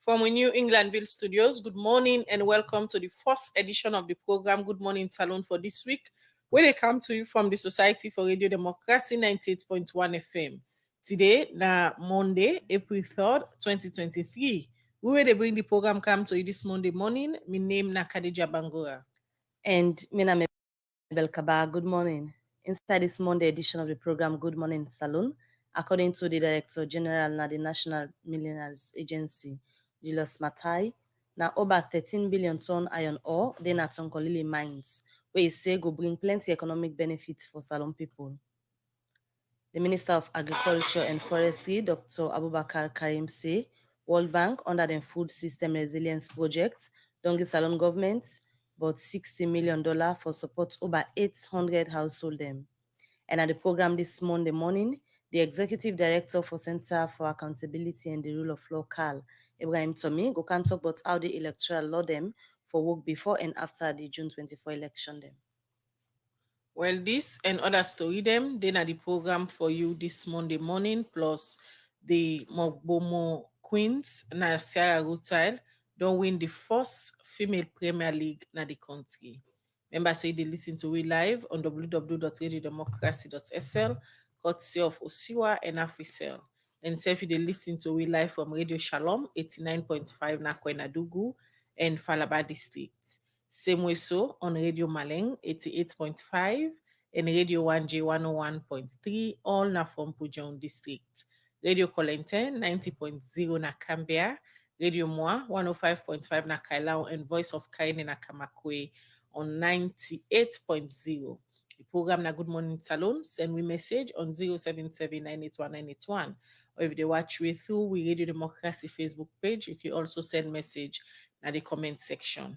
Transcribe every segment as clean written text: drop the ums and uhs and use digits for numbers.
From the New Englandville studios, good morning and welcome to the first edition of the program Good Morning Salone for this week, where they come to you from the Society for Radio Democracy 98.1 FM. Today, na Monday, April 3rd, 2023. We will bring the program come to you this Monday morning. My name na Khadija Bangura. And Mina Belkaba, good morning. Inside this Monday edition of the program Good Morning Salone, according to the Director General of the National Minerals Agency, Julius Matai, na over 13 billion ton iron ore, then at Tonkolili mines, where he say go bring plenty economic benefits for Salone people. The Minister of Agriculture and Forestry, Dr. Abubakar Karim, say World Bank, under the Food System Resilience Project, don't give Salone government about $60 million for support over 800 households. And at the program this Monday morning, the Executive Director for Center for Accountability and the Rule of Law, CAL, Ibrahim Tomi, go can talk about how the electoral law them for work before and after the June 24 election them. Well, this and other story them, then at the program for you this Monday morning, plus the Mogbomo Queens, na Sierra Rutile, don't win the first female Premier League na the country. Remember, say they listen to we live on www.radiodemocracy.sl, courtesy of Osiwa and Africell. And say if they listen to we live from Radio Shalom 89.5 na Kwenadugu and Falaba District. Same way so on Radio Maleng 88.5 and Radio 1J 101.3, all na from Pujon District. Radio Colenten 90.0 na Cambia, Radio Moa 105.5 na Kailao, and Voice of Kaine na Kamakwe on 98.0. The program na Good Morning Salone, send we message on 077-981-981. Or if they watch we through we Radio Democracy Facebook page, you can also send message na the comment section.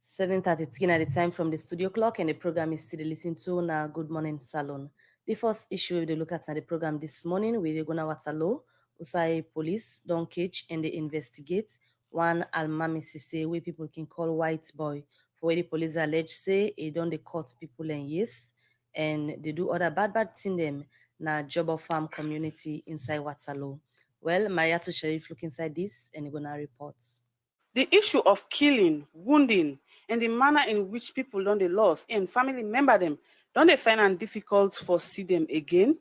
7:33 at the time from the studio clock, and the program is still listening to now Good Morning Salone. The first issue we look at the program this morning, we're gonna Watalo, Usai police don't catch and they investigate one Almami Sise where people can call white boy for where the police allege say he don't they caught people and yes, and they do other bad thing them na job of farm community inside Watalo. Well, Mariato Sheriff look inside this and you're gonna report. The issue of killing, wounding, and the manner in which people don't they lost and family member them, don't they find it difficult for see them again?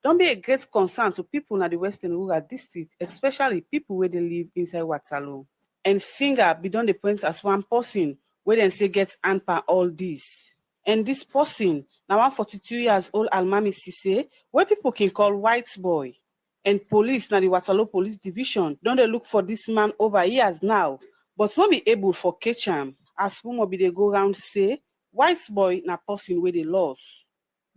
Don't be a great concern to people in the Western Rural District, especially people where they live inside Watalo. And finger be done the point as one person where they say get anpa all this. And this person, now 142 years old Almami Sise, where people can call white boy. And police, now the Watalo Police Division, don't they look for this man over years now, but not be able for catch him. As rumor be they go round say, white boy na person where they lost.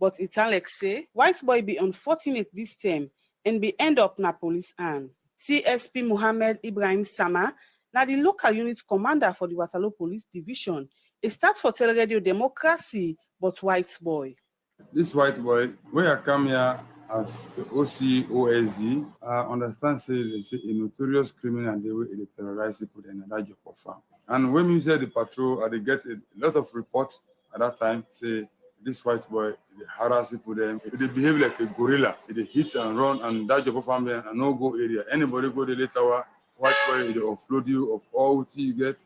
But it's like say, white boy be unfortunate this time and be end up na police hand. CSP Mohammed Ibrahim Sama, na the local unit commander for the Watalo Police Division. It starts for Tele Radio Democracy, but white boy. This white boy, when I come here as the OCOSD, I understand say they say a notorious criminal and they will terrorize people in another job of farm. And when we say the patrol, they get a lot of reports at that time, say this white boy, they harass people, they behave like a gorilla, they hit and run, and that job of farm and no go area. Anybody go the later white boy, they offload you of all tea you get.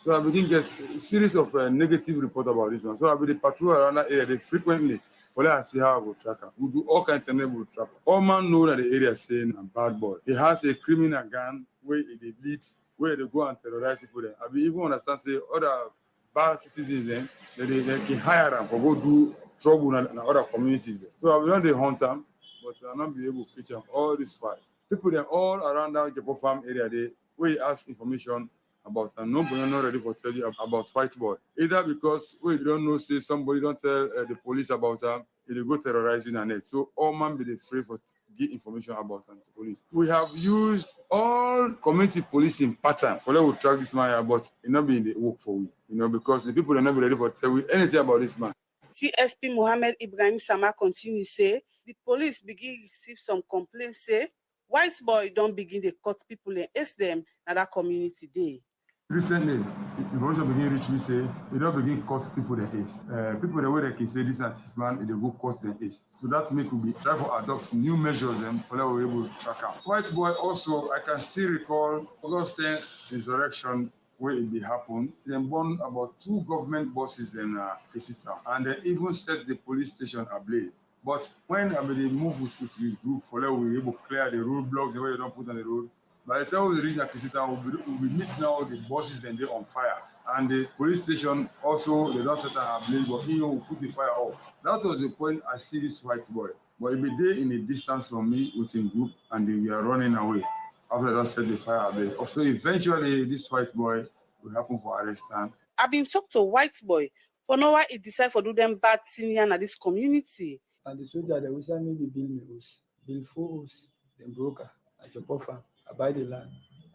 So I begin get a series of negative reports about this one. So I be the patrol around that area, they frequently, for let us see how I will track him. We do all kinds of things with track. All man know that the area saying a bad boy. He has a criminal gang where they lead, where they go and terrorize people there. I be even understand say other bad citizens then they can hire them for go do trouble in other communities there. So I will not they hunt them, but I will not be able to catch them all this fight. People then all around that Japo farm area, they where you ask information about and nobody not ready for tell you about white boy. Either because we don't know, say somebody don't tell the police about them, they go terrorizing the net. So all man be afraid for give information about them to police. We have used all community policing pattern for let we track this man, but it not be in the work for we, because the people are not be ready for tell we anything about this man. CSP Mohammed Ibrahim Sama continues say the police begin receive some complaints say white boy don't begin to cut people and ask them na that community day. Recently, information begin reach me say they don't begin cut people the case. People the way they can say this na thief man, they go cut the case. So that make we be try to adopt new measures them for that we're able to track out. White boy also, I can still recall August 10 insurrection where it be happen. Then burn about 2 government buses in Kesita, and they even set the police station ablaze. But when I mean, they move with the group for that we able to clear the roadblocks the way you don't put on the road. By the time we reach Nakisita, we'll meet now the buses then they're on fire. And the police station also, they don't set an ablaze, but he will put the fire off. That was the point I see this white boy. But he be there in a distance from me within group, and we are running away after they don't set the fire ablaze. After eventually, this white boy will happen for arrest time. I've been talked to white boy for know why he decide for do them bad thing here in this community. And the soldier, they will send me the bill me house, bill 4 house, then broker, at your farm. I buy the land.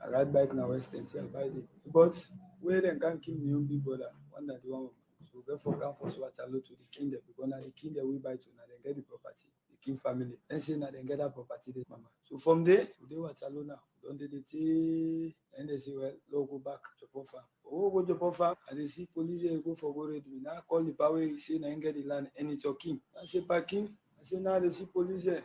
I ride bike now West End, I buy the. But where they can't kill me own big brother, one that the one. So therefore come for Swatalo to the kingdom because now the kingdom we buy to now they get the property, the king family. Then say now they get that property, the mama. So from there, they Watalo now. Don't they tea? And they say, well, no go back to Jopo farm. Oh, go to Jopo farm, and they see police here go for go ready. Now call the power, he say, now get the land, and it's talking. I say, parking. I say, now they see police here.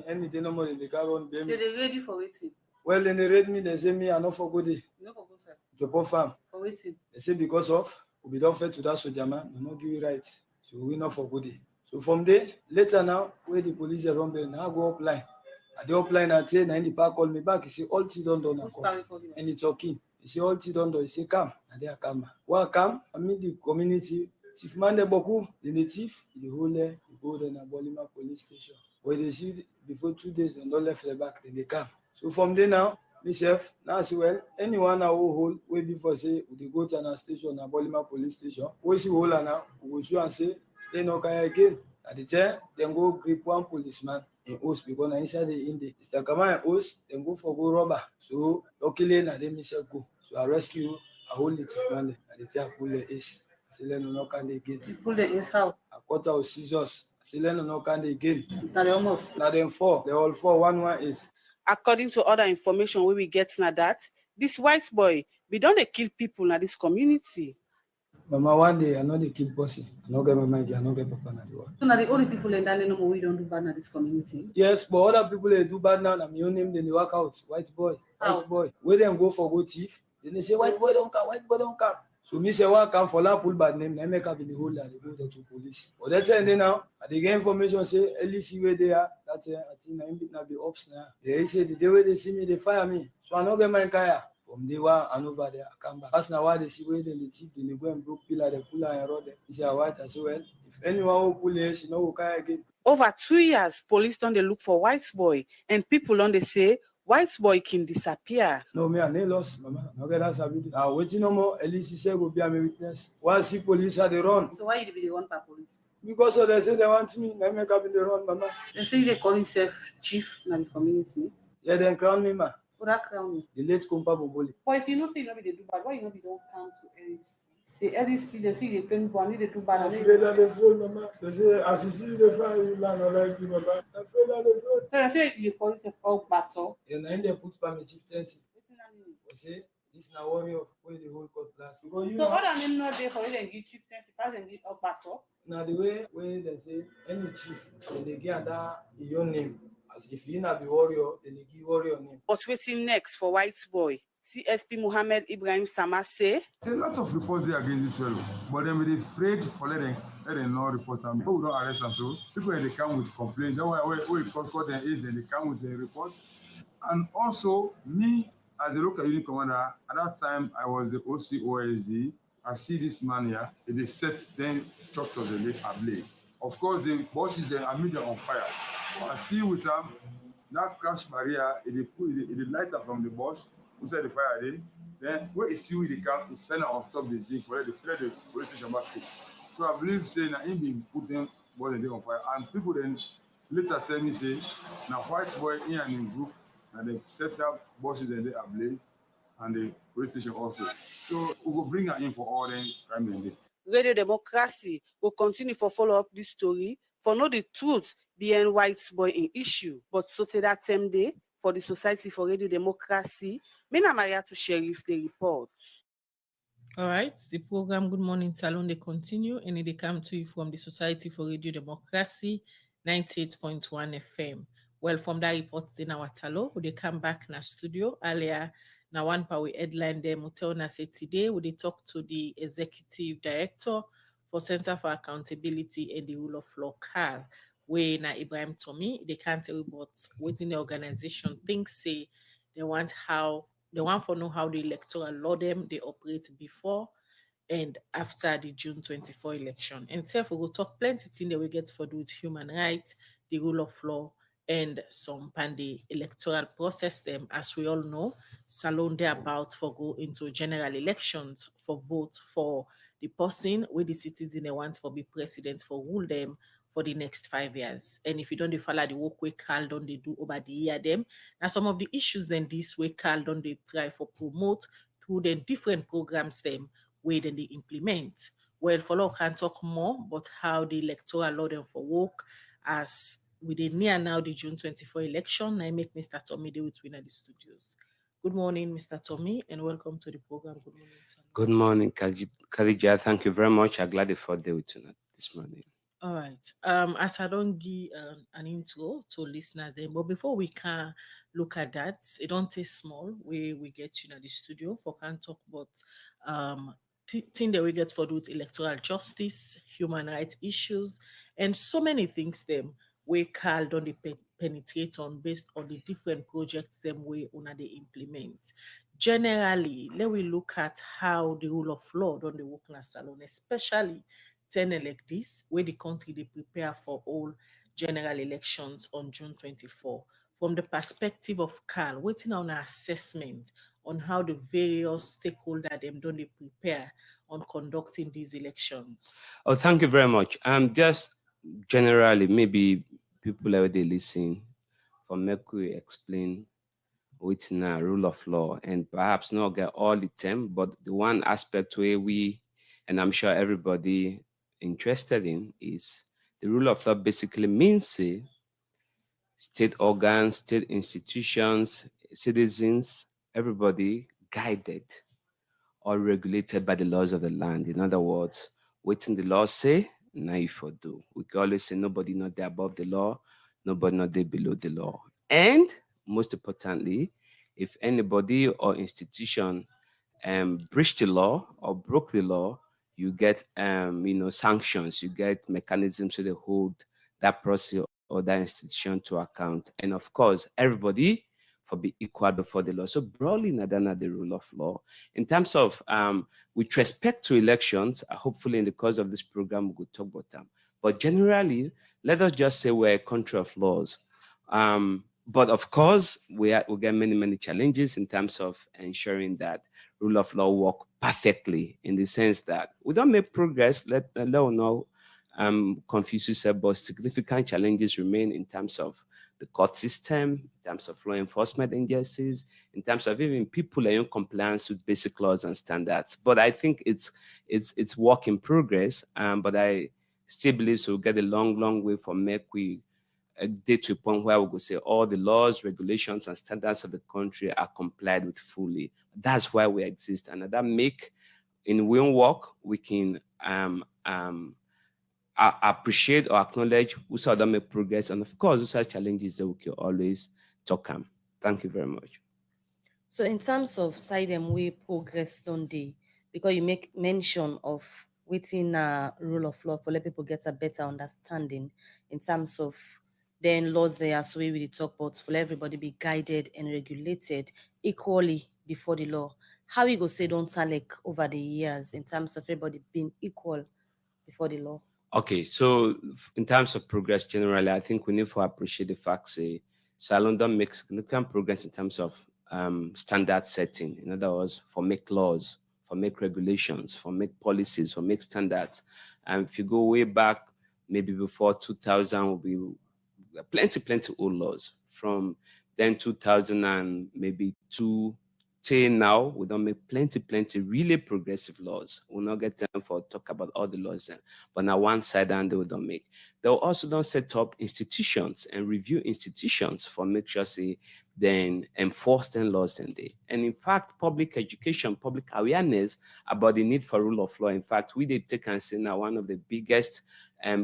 Any day no more, they can't run. They ready for waiting. Well, then they read me, they say, me, I not for go there. You know for go sir. Jopo farm. For waiting. They say, because of, we don't fair to that soldier man, we not give you right. So we not for go there. So from there, later now, where the police are running, now go up line. At the upline, I say, now in the park call me back. He say, all tea don't do. And it's talking. He say, all tea don't do. He say, come. And they are come. Why come? I mean the community. Chief man de boku, the native, the whole you go to the Bolima police station. Where they see before 2 days, they don't left the back, then they come. So from there now, myself, now I say, well, anyone who hold, way before say, they go to an station, a Bolima police station, we see hold now, we go through and say, they no come again. At the time, then go grip one policeman in host because na inside the in the Mr. Kamara host, then go for go robber. So luckily na they miss go. So I rescue, I hold the thief man, and the thief pull the ace. I say no can they again. You pull the ace how? I cut out scissors. I say no can they again. Now they almost. Now them 4. They all 4. One is. According to other information we get now that this white boy we don't they kill people in this community. Mama, one day I know they kill pussy. I know get my mind, I know get papa na the world. So now the only people in that no more we don't do bad in this community. Yes, but other people they do bad now. I'm your name, then they work out. White boy, white boy. Where them go for go thief? Then they say white boy don't come, white boy don't come. So me say one come for that pull bad name. They make up in the whole and they go there to police. But that's end now. They get information say LEC where they are. That's I think I bit now be ops now. They say the day where they see me, they fire me. So I don't get my kaya. From day one and over there, I come back. That's now why they see where they thief, then they go and broke pillar, they pull and road them. They say, white, I say, well, if anyone will pull here, she know will come again. Over 2 years, police don't they look for white boy and people don't they say white boy can disappear. No, me, I ain't lost, mama. No get that sabi. I waiting no more. At least he say go be a witness. Why see police at the run? So why you be the one for police? Because so they say they want me, they make up in the run, mama. They say they call himself chief in the community. Yeah, then crown me, ma. That crown me. The late Kumpa Boboli. But if you know say you know they do bad, why you know they don't come to LEC? Say LEC, they see they turn people and they do bad. I'm afraid that they fool, mama. They say as you see the fire, you land like you, mama. I'm afraid that they fool. So they say you call it a battle. And then they put by me chieftaincy. You see, this is a warrior where the whole court last. So other than not there for you and give chieftaincy, pass and give a battle. Now the way where they say any chief, when they get that your name. As if you not be warrior, then they give warrior name. But waiting next for white boy. CSP Muhammad Ibrahim Sama say a lot of reports there against this fellow, but then we're afraid for letting no report them. People don't arrest and so people they come with complaints. That's why we call them is then they come with the reports. And also me as a local unit commander, at that time I was the OCOSD. I see this man here, they set 10 structures and they ablaze. Of course, the bosses they are immediately on fire. I see with them that crash barrier, they put the lighter from the bus inside the fire there. Then where you see with the camp is sent on top the zinc for the police station back pitch. So I believe say now him being put them both on fire. And people then later tell me say now white boy in and in group and they set up buses and they ablaze and the police station also. So we will bring her in for all them crime in there. Radio Democracy will continue for follow up this story for know the truth behind white boy in issue. But so say that same day for the Society for Radio Democracy, Mena Maria to Sheriff the report. All right, the program Good Morning Salon, they continue and they come to you from the Society for Radio Democracy, 98.1 FM. Well, from that report in our talo, they come back in our studio earlier. Now, one power headline them, Muteona say today, we they talk to the Executive Director for Center for Accountability and the Rule of Law, CAL, where na Ibrahim Tommy, they can't tell you about within the organization thinks say they want to know how the electoral law them they operate before and after the June 24 election. And so we will talk plenty things that we get for do with human rights, the rule of law, and some pan the electoral process them. As we all know, Salone they about for go into general elections for vote for the person with the citizen they want for be president for rule them for the next 5 years. And if you don't follow the work we Carl don't they do over the year them. Now some of the issues then this way Carl don't they try for promote through the different programs them way then they implement. Well, follow can talk more about how the electoral law them for work as we dey near now the June 24 election. I make Mr. Tommy day with winner the studios. Good morning, Mr. Tommy, and welcome to the program. Good morning, sir. Good morning, Khadija. Thank you very much. I'm glad for the with you this morning. All right. As I don't give an intro to listeners then, but before we can look at that, it don't take small. We get you in the studio for can talk about thing that we get for do with electoral justice, human rights issues, and so many things them we called on the penetrate on based on the different projects them we on they implement. Generally, let we look at how the rule of law don't the work in a salon, especially ten like this, where the country they prepare for all general elections on June 24. From the perspective of Carl, waiting on an assessment on how the various stakeholders them don't they prepare on conducting these elections. Oh, thank you very much. Just generally, maybe people already listen for Mercury explain what's now rule of law and perhaps not get all the term, but the one aspect where we, and I'm sure everybody interested in is the rule of law basically means say state organs, state institutions, citizens, everybody guided or regulated by the laws of the land. In other words, waiting the law say, now you for do. We can always say nobody not there above the law, nobody not there below the law. And most importantly, if anybody or institution breach the law or broke the law, you get sanctions, you get mechanisms so they hold that process or that institution to account. And of course, everybody for be equal before the law. So broadly, Nadana, the rule of law. In terms of with respect to elections, hopefully in the course of this program we could talk about them. But generally, let us just say we're a country of laws. But of course, we get many challenges in terms of ensuring that rule of law work perfectly, in the sense that we don't make progress. Let alone know Confucius said, but significant challenges remain in terms of the court system, in terms of law enforcement agencies, in terms of even people in compliance with basic laws and standards. But I think it's work in progress. But I still believe so. We'll get a long way from we get to a point where we could say all the laws, regulations, and standards of the country are complied with fully. That's why we exist, and that make in work we can appreciate or acknowledge who saw them make progress, and of course, those are challenges that we can always talk on. Thank you very much. So in terms of side and way progress on day, because you make mention of within rule of law for let people get a better understanding in terms of then laws there, so we will talk about for everybody be guided and regulated equally before the law. How we go say don't sound like over the years in terms of everybody being equal before the law? Okay, so in terms of progress generally, I think we need to appreciate the fact say Salone don't make significant progress in terms of standard setting. In other words, for make laws, for make regulations, for make policies, for make standards. And if you go way back, maybe before 2000, will be plenty old laws. From then 2000 and maybe say now, we don't make plenty really progressive laws. We'll not get time for talk about all the laws, but now one side and they don't make. They'll also don't set up institutions and review institutions for make sure say then enforce the laws and they. And in fact, public education, public awareness about the need for rule of law. In fact, we did take and say now one of the biggest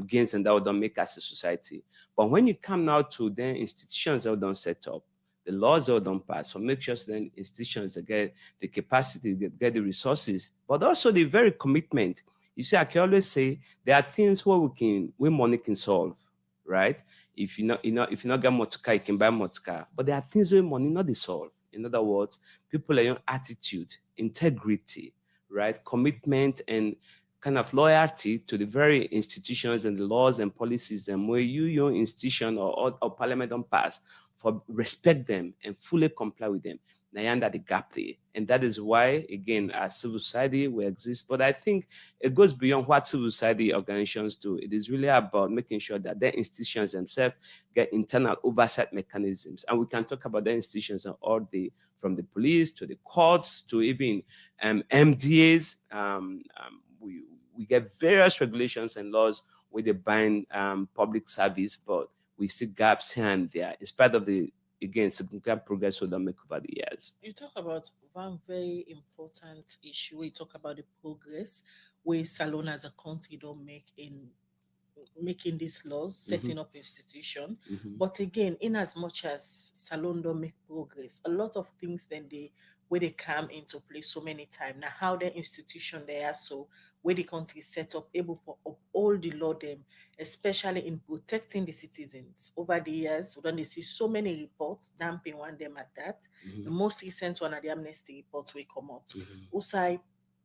gains and that we don't make as a society. But when you come now to the institutions that we don't set up, the laws that don't pass, so make sure then institutions that get the capacity, get the resources, but also the very commitment. You see, I can always say there are things where money can solve, right? If you not get motorcar, you can buy motorcar. But there are things where money not solve. In other words, people are your attitude, integrity, right? Commitment and kind of loyalty to the very institutions and the laws and policies them where your institution or parliament don't pass, for respect them and fully comply with them. Now under the gap there. And that is why, again, as civil society we exist. But I think it goes beyond what civil society organizations do. It is really about making sure that their institutions themselves get internal oversight mechanisms. And we can talk about the institutions all day, from the police to the courts to even MDAs. We get various regulations and laws where they bind public service, but we see gaps here and there, in spite of the, again, significant progress we don't make over the years. You talk about one very important issue. We talk about the progress where Salone as a country don't make in making these laws, setting up institution. But again, in as much as Salone don't make progress, a lot of things then where they come into play so many times. Now how the institution they are so where the country set up able for all the law them, especially in protecting the citizens. Over the years, we don't see so many reports, damping one them at that. The most recent one are the amnesty reports we come out. Also,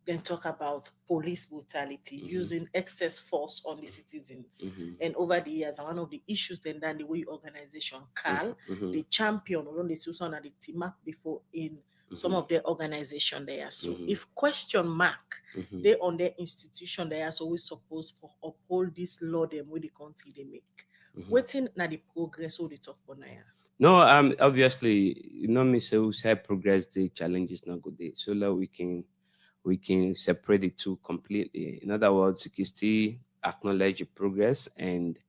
then talk about police brutality, using excess force on the citizens. And over the years, one of the issues then the way organization CAL, the champion, when they see on the team up before in some of the organization there. So if question mark they on their institution they are always supposed for uphold this law them with the country they make. Waiting na the progress all the talk for now. No, obviously, you know me say we say progress, the challenge is not good day. So that we can separate the two completely. In other words, you can still acknowledge the progress and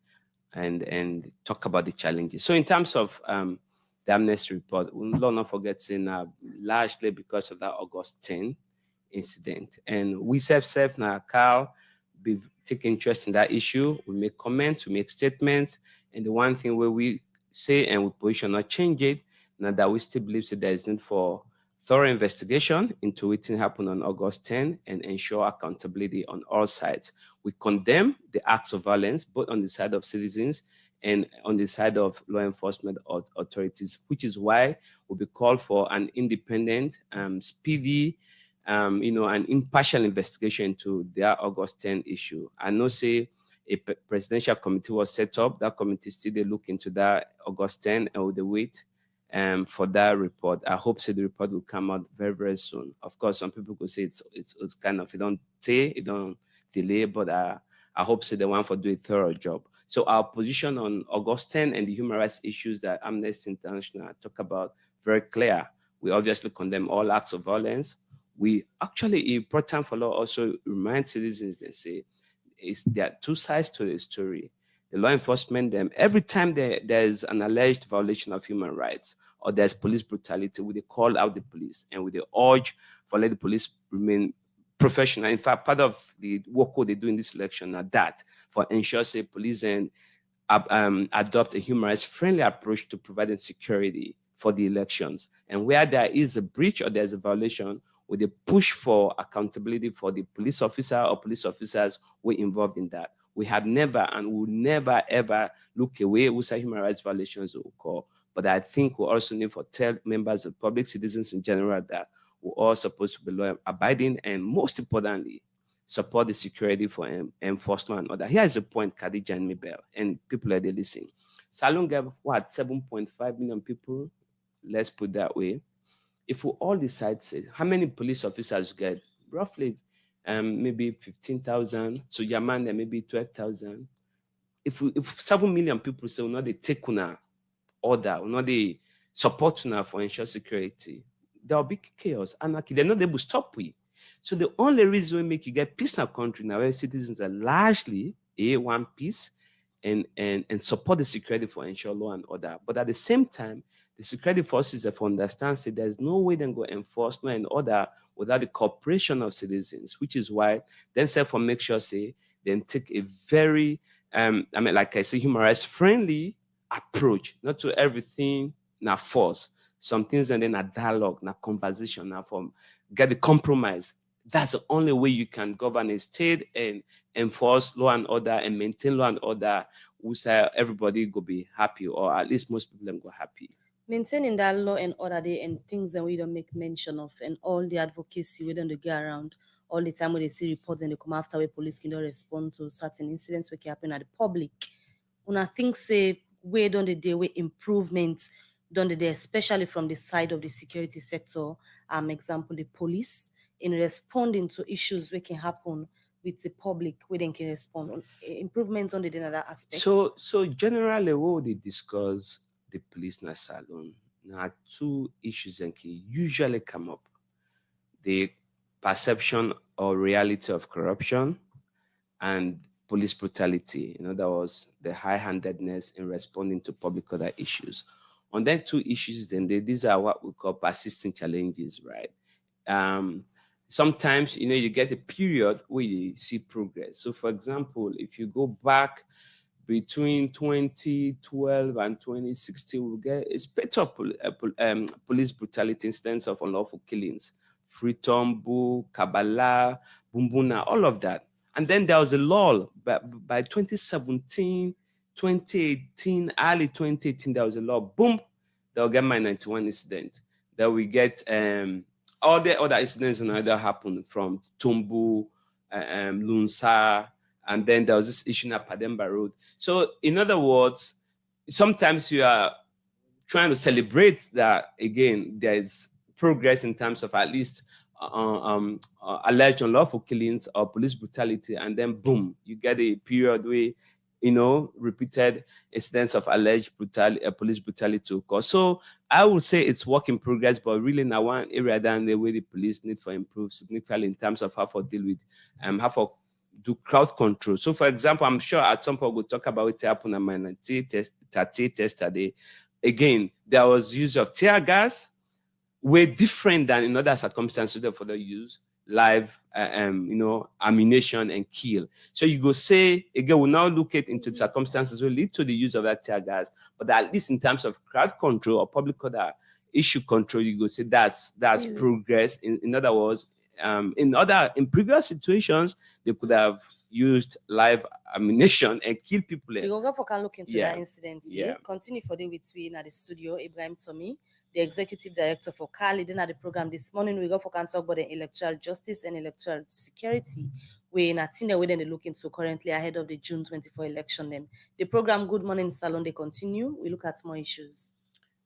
talk about the challenges. So in terms of the amnesty report, we'll not forget saying largely because of that August 10 incident. And we self now, Carl, be take interest in that issue. We make comments, we make statements, and the one thing where we say and we position not change it, now that we still believe that there is need for thorough investigation into what happened on August 10 and ensure accountability on all sides. We condemn the acts of violence, both on the side of citizens and on the side of law enforcement authorities, which is why we'll be called for an independent, speedy, an impartial investigation into their August 10 issue. I know say a presidential committee was set up. That committee still they look into that August 10 and will wait for that report. I hope so the report will come out very soon. Of course, some people could say it's kind of, it don't delay, but I hope so the one for do a thorough job. So our position on August 10 and the human rights issues that Amnesty International talk about very clear. We obviously condemn all acts of violence. We actually, important for law, also remind citizens that say there are two sides to the story. The law enforcement, them every time there is an alleged violation of human rights or there's police brutality, we call out the police and we urge for let the police remain professional. In fact, part of the work they do in this election are that for ensure say police and adopt a human rights friendly approach to providing security for the elections. And where there is a breach or there's a violation, with a push for accountability for the police officer or police officers who were involved in that. We have never and will never ever look away with human rights violations will occur. But I think we also need to tell members of public citizens in general that we're all supposed to be law abiding and most importantly, support the security for enforcement and other. Here is the point, Khadija and Mabel, and people are there listening. Salone gave what, 7.5 million people? Let's put that way. If we all decide, say, how many police officers get? Roughly, maybe 15,000. So Yamanda, maybe 12,000. If 7 million people say, not they take una order, not they support una for ensure security, there'll be chaos, anarchy. They're not able to stop we. So the only reason we make you get peace in our country now, where citizens are largely one peace and support the security for ensure law and order. But at the same time, the security forces have understand that there's no way they go enforce law and order without the cooperation of citizens, which is why then say for make sure say then take a very like I say, human rights friendly approach, not to everything now force. Some things and then a dialogue, now conversation, now from get the compromise. That's the only way you can govern a state and enforce law and order and maintain law and order. We say everybody go be happy, or at least most people them go happy. Maintaining that law and order day and things that we don't make mention of, and all the advocacy we don't go around all the time when they see reports and they come after where police can respond to certain incidents which happen at the public. When I think say we don't the day where improvements done the day, especially from the side of the security sector, example the police in responding to issues which can happen with the public, where they can respond on improvements on the other aspects. So generally, what they discuss the police na salon. Now, two issues that can usually come up: the perception or reality of corruption and police brutality. In other words, the high-handedness in responding to public order issues. On that two issues, then these are what we call persistent challenges, right? Sometimes, you get a period where you see progress. So, for example, if you go back between 2012 and 2016, we get a spate of police brutality incidents of unlawful killings, Fritombu, Kabbalah, Bumbuna, all of that. And then there was a lull. By 2017, 2018, early 2018, there was a law. Boom, they'll get my 91 incident. Then we get all the other incidents that happened from Tumbu, Lunsa, and then there was this issue at Pademba Road. So, in other words, sometimes you are trying to celebrate that, again, there is progress in terms of at least alleged unlawful killings or police brutality, and then boom, you get a period where, repeated incidents of alleged police brutality to occur. So I would say it's work in progress, but really now one area than the way the police need to improve significantly in terms of how to deal with how to do crowd control. So, for example, I'm sure at some point we'll talk about what happened at my 30 yesterday. Again, there was use of tear gas, way different than in other circumstances for the use live, ammunition and kill. So you go say, again, we'll now look into the circumstances will lead to the use of that tear gas, but at least in terms of crowd control or public order issue control, you go say that's progress. In other words, in previous situations, they could have used live ammunition and kill people. We go for can look into that incident. Yeah. Continue for the with we in the studio, Ibrahim Tommy, the executive director for CAL, leading at the program this morning. We go for can talk about the electoral justice and electoral security. We're in a thing that we're looking to currently ahead of the June 24 election. Them the program Good Morning Salon they continue. We look at more issues.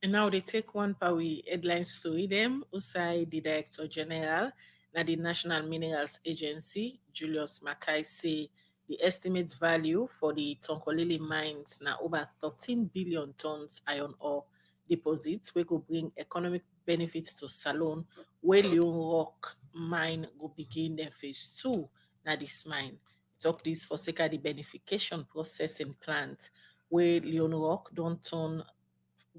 And now they take one power headline story them. Usai the Director General na the National Minerals Agency, Julius Matai, say the estimated value for the Tonkolili mines na over 13 billion tons iron ore deposits, we go bring economic benefits to Salone, where Leon Rock mine go begin their phase 2 na this mine. Talk this for sake of the beneficiation processing plant, where Leon Rock don't turn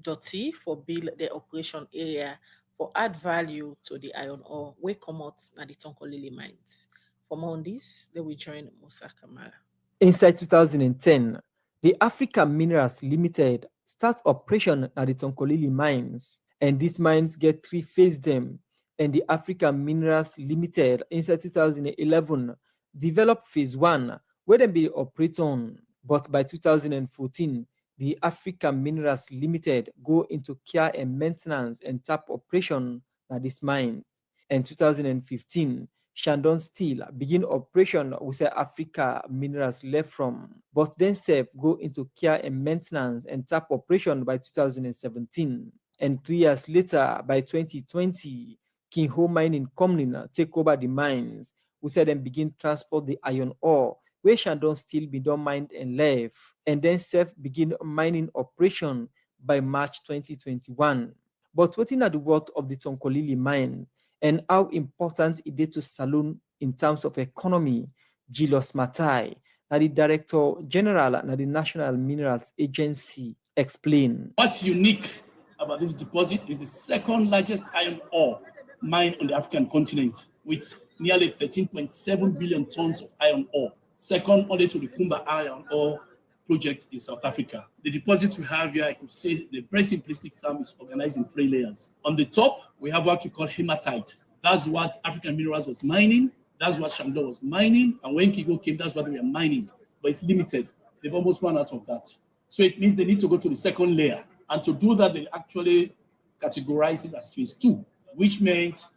dirty for build the operation area for add value to the iron ore we come out na the Tonkolili mines. For more on this, they will join Musa KAMARA. Inside 2010, the Africa Minerals Limited starts operation at the Tonkolili mines, and these mines get three-phase them. And the Africa Minerals Limited inside 2011 developed phase 1, where they be operate on. But by 2014, the Africa Minerals Limited go into care and maintenance and tap operation at these mines. In 2015, Shandong Steel begin operation with Africa Minerals left from, but then SEF go into care and maintenance and tap operation by 2017. And 3 years later, by 2020, King Ho Mining Company take over the mines. We said them begin transport the iron ore, where Shandong Steel be done mine and left, and then SEF begin mining operation by March 2021. But waiting at the world of the Tonkolili mine and how important it is to Salone in terms of economy, Julius Matai, the Director General and the National Minerals Agency, explain. What's unique about this deposit is the second largest iron ore mine on the African continent, with nearly 13.7 billion tons of iron ore, second only to the Kumba iron ore project in South Africa. The deposit we have here, I could say the very simplistic term, is organized in 3 layers. On the top, we have what we call hematite. That's what African Minerals was mining. That's what Shamdo was mining. And when Kigo came, that's what we are mining. But it's limited. They've almost run out of that. So it means they need to go to the second layer. And to do that, they actually categorize it as phase 2, which means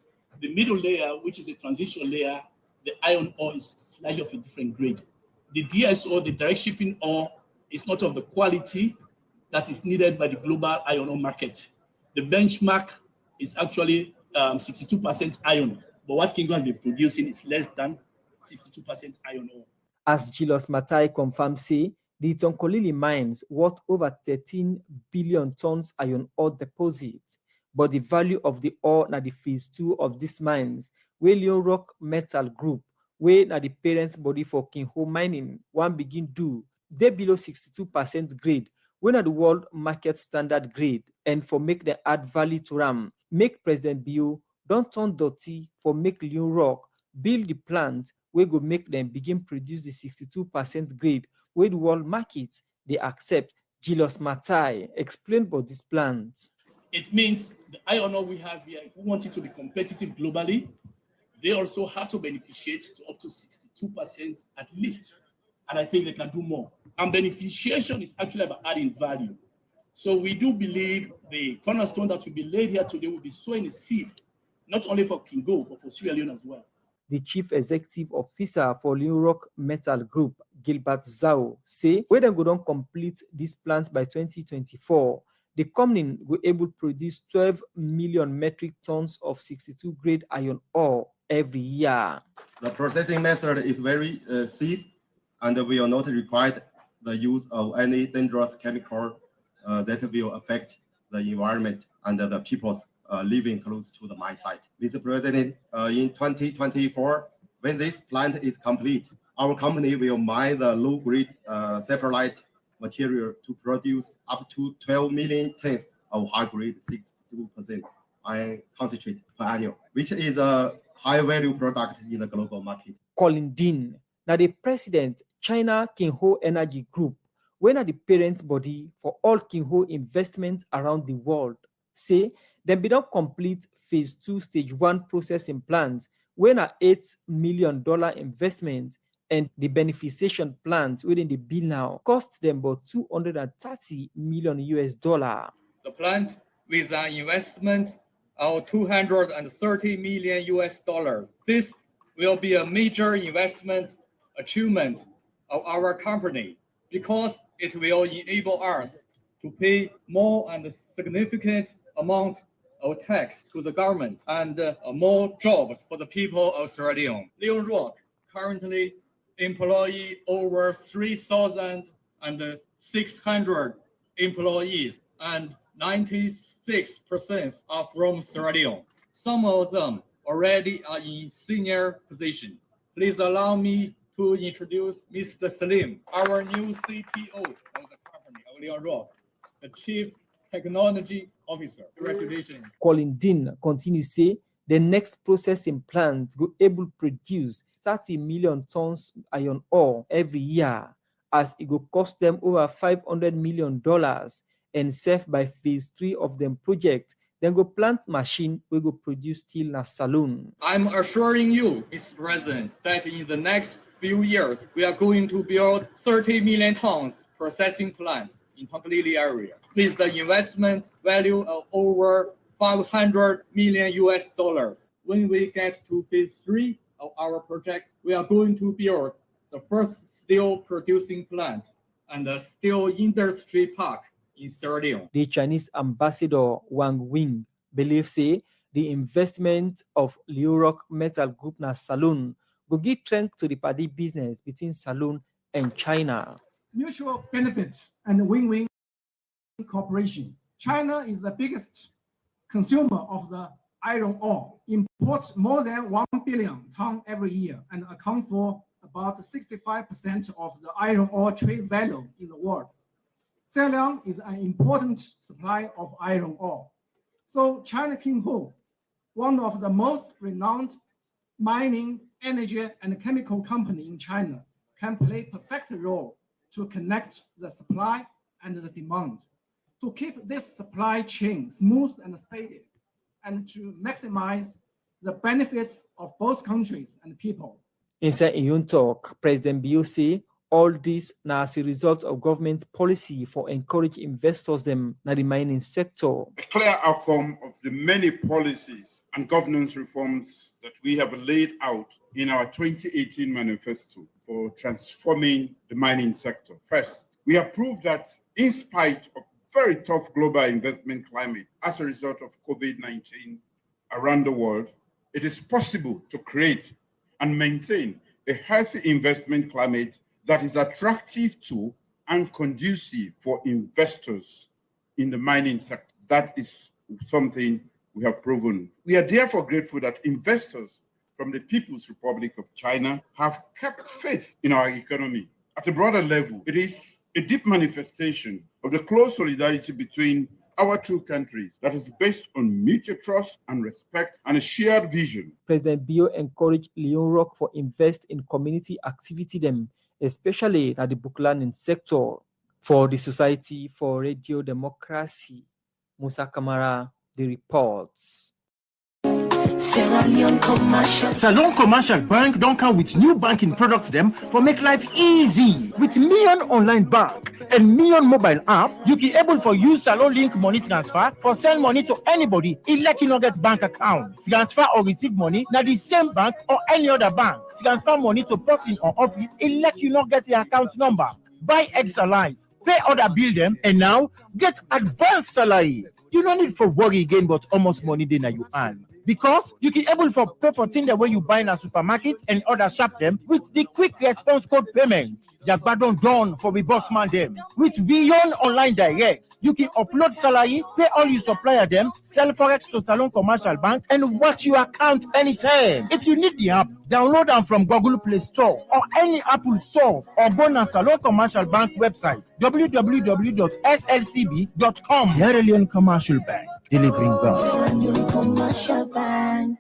the middle layer, which is a transition layer, the iron ore is slightly of a different grade. The DSO, the direct shipping ore, is not of the quality that is needed by the global iron ore market. The benchmark is actually 62% iron, but what Kingo has been producing is less than 62% iron ore. As Julius Matai confirmed, say, the Tonkolili mines worth over 13 billion tons iron ore deposits, but the value of the ore na the phase 2 of these mines, where Leon Rock Metal Group, where na the parent body for Kinho mining, one begin do, they below 62% grade, when at the world market standard grade, and for make the add value to RAM, make President Bio don't turn dirty for make Leon Rock build the plant where go make them begin produce the 62% grade where the world market they accept. Julius Matai explained about this plant. It means the iron ore we have here, if we want it to be competitive globally, they also have to beneficiate to up to 62% at least. And I think they can do more. And beneficiation is actually about adding value. So we do believe the cornerstone that will be laid here today will be sowing a seed, not only for Kingo, but for Sierra Leone as well. The Chief Executive Officer for Leon Rock Metal Group, Gilbert Zhao, say when they go down complete this plant by 2024, the company will able to produce 12 million metric tons of 62 grade iron ore every year. The processing method is very safe and will not require the use of any dangerous chemical that will affect the environment and the people living close to the mine site. Mr. President, in 2024, when this plant is complete, our company will mine the low-grade saprolite material to produce up to 12 million tons of high-grade 62% iron concentrate per annum, which is a high-value product in the global market. Colin Dean, now the president, China Kinho Energy Group, when are the parent body for all Kinho investments around the world, say they be not complete phase 2 stage 1 processing plants when are $8 million investment, and the beneficiation plant within the bill now cost them about $230 million US. The plant with an investment of $230 million US. This will be a major investment achievement of our company because it will enable us to pay more and significant amount of tax to the government and more jobs for the people of Sierra Leone. Leon Rock currently employ over 3,600 employees, and 96% are from Sierra Leone. Some of them already are in senior position. Please allow me to introduce Mr. Salim, our new CTO of the company of Leon Rock, the Chief Technology Officer. Congratulations. Colin Dean continues say the next processing plant will able to produce 30 million tons iron ore every year, as it will cost them over $500 million and served by phase 3 of them project. Then go plant machine we go produce steel na Salone. I'm assuring you, Mr. President, that in the next few years, we are going to build 30 million tons processing plant in Tonkolili area with the investment value of over $500 million US. When we get to phase 3 of our project, we are going to build the first steel producing plant and a steel industry park in Sierra Leone. The Chinese ambassador Wang Wing believes say the investment of Leon Rock Metal Group na Salone will give strength to the party business between Salone and China. Mutual benefit and win-win cooperation. China is the biggest consumer of the iron ore, import more than 1 billion tons every year and account for about 65% of the iron ore trade value in the world. Ceylon is an important supplier of iron ore. So China Pinghu, one of the most renowned mining, energy, and chemical company in China, can play a perfect role to connect the supply and the demand, to keep this supply chain smooth and steady, and to maximize the benefits of both countries and people. Inside Iyun talk, President Biyo say all this na as a result of government policy for encourage investors them na the mining sector. A clear outcome of the many policies and governance reforms that we have laid out in our 2018 manifesto for transforming the mining sector. First, we have proved that in spite of very tough global investment climate as a result of COVID-19 around the world, it is possible to create and maintain a healthy investment climate that is attractive to and conducive for investors in the mining sector. That is something we have proven. We are therefore grateful that investors from the People's Republic of China have kept faith in our economy. At a broader level, it is a deep manifestation of the close solidarity between our two countries that is based on mutual trust and respect and a shared vision. President Biyo encouraged Leon Rock for invest in community activity them, especially at the book learning sector. For the Society for Radio Democracy, Musa KAMARA, the reports. Salone Commercial Bank don't come with new banking products them for make life easy. With Million Online Bank and Million Mobile App, you can able for use Salone Link money transfer for send money to anybody elect you not get bank account. Transfer or receive money now the same bank or any other bank. Transfer money to person or office elect you not get the account number. Buy extra light, pay other bill them, and now get advanced salary. You don't need for worry again, but almost money then you earn. Because you can able for pay for things the way you buy in a supermarket and other shop them with the quick response code payment. Jagbadon done for the boss man them. With Beyond Online Direct, you can upload salary, pay all your supplier them, sell forex to Salone Commercial Bank, and watch your account anytime. If you need the app, download them from Google Play Store or any Apple Store or go to Salone Commercial Bank website www.slcb.com. Sierra Leone Commercial Bank, delivering God. Commercial Bank.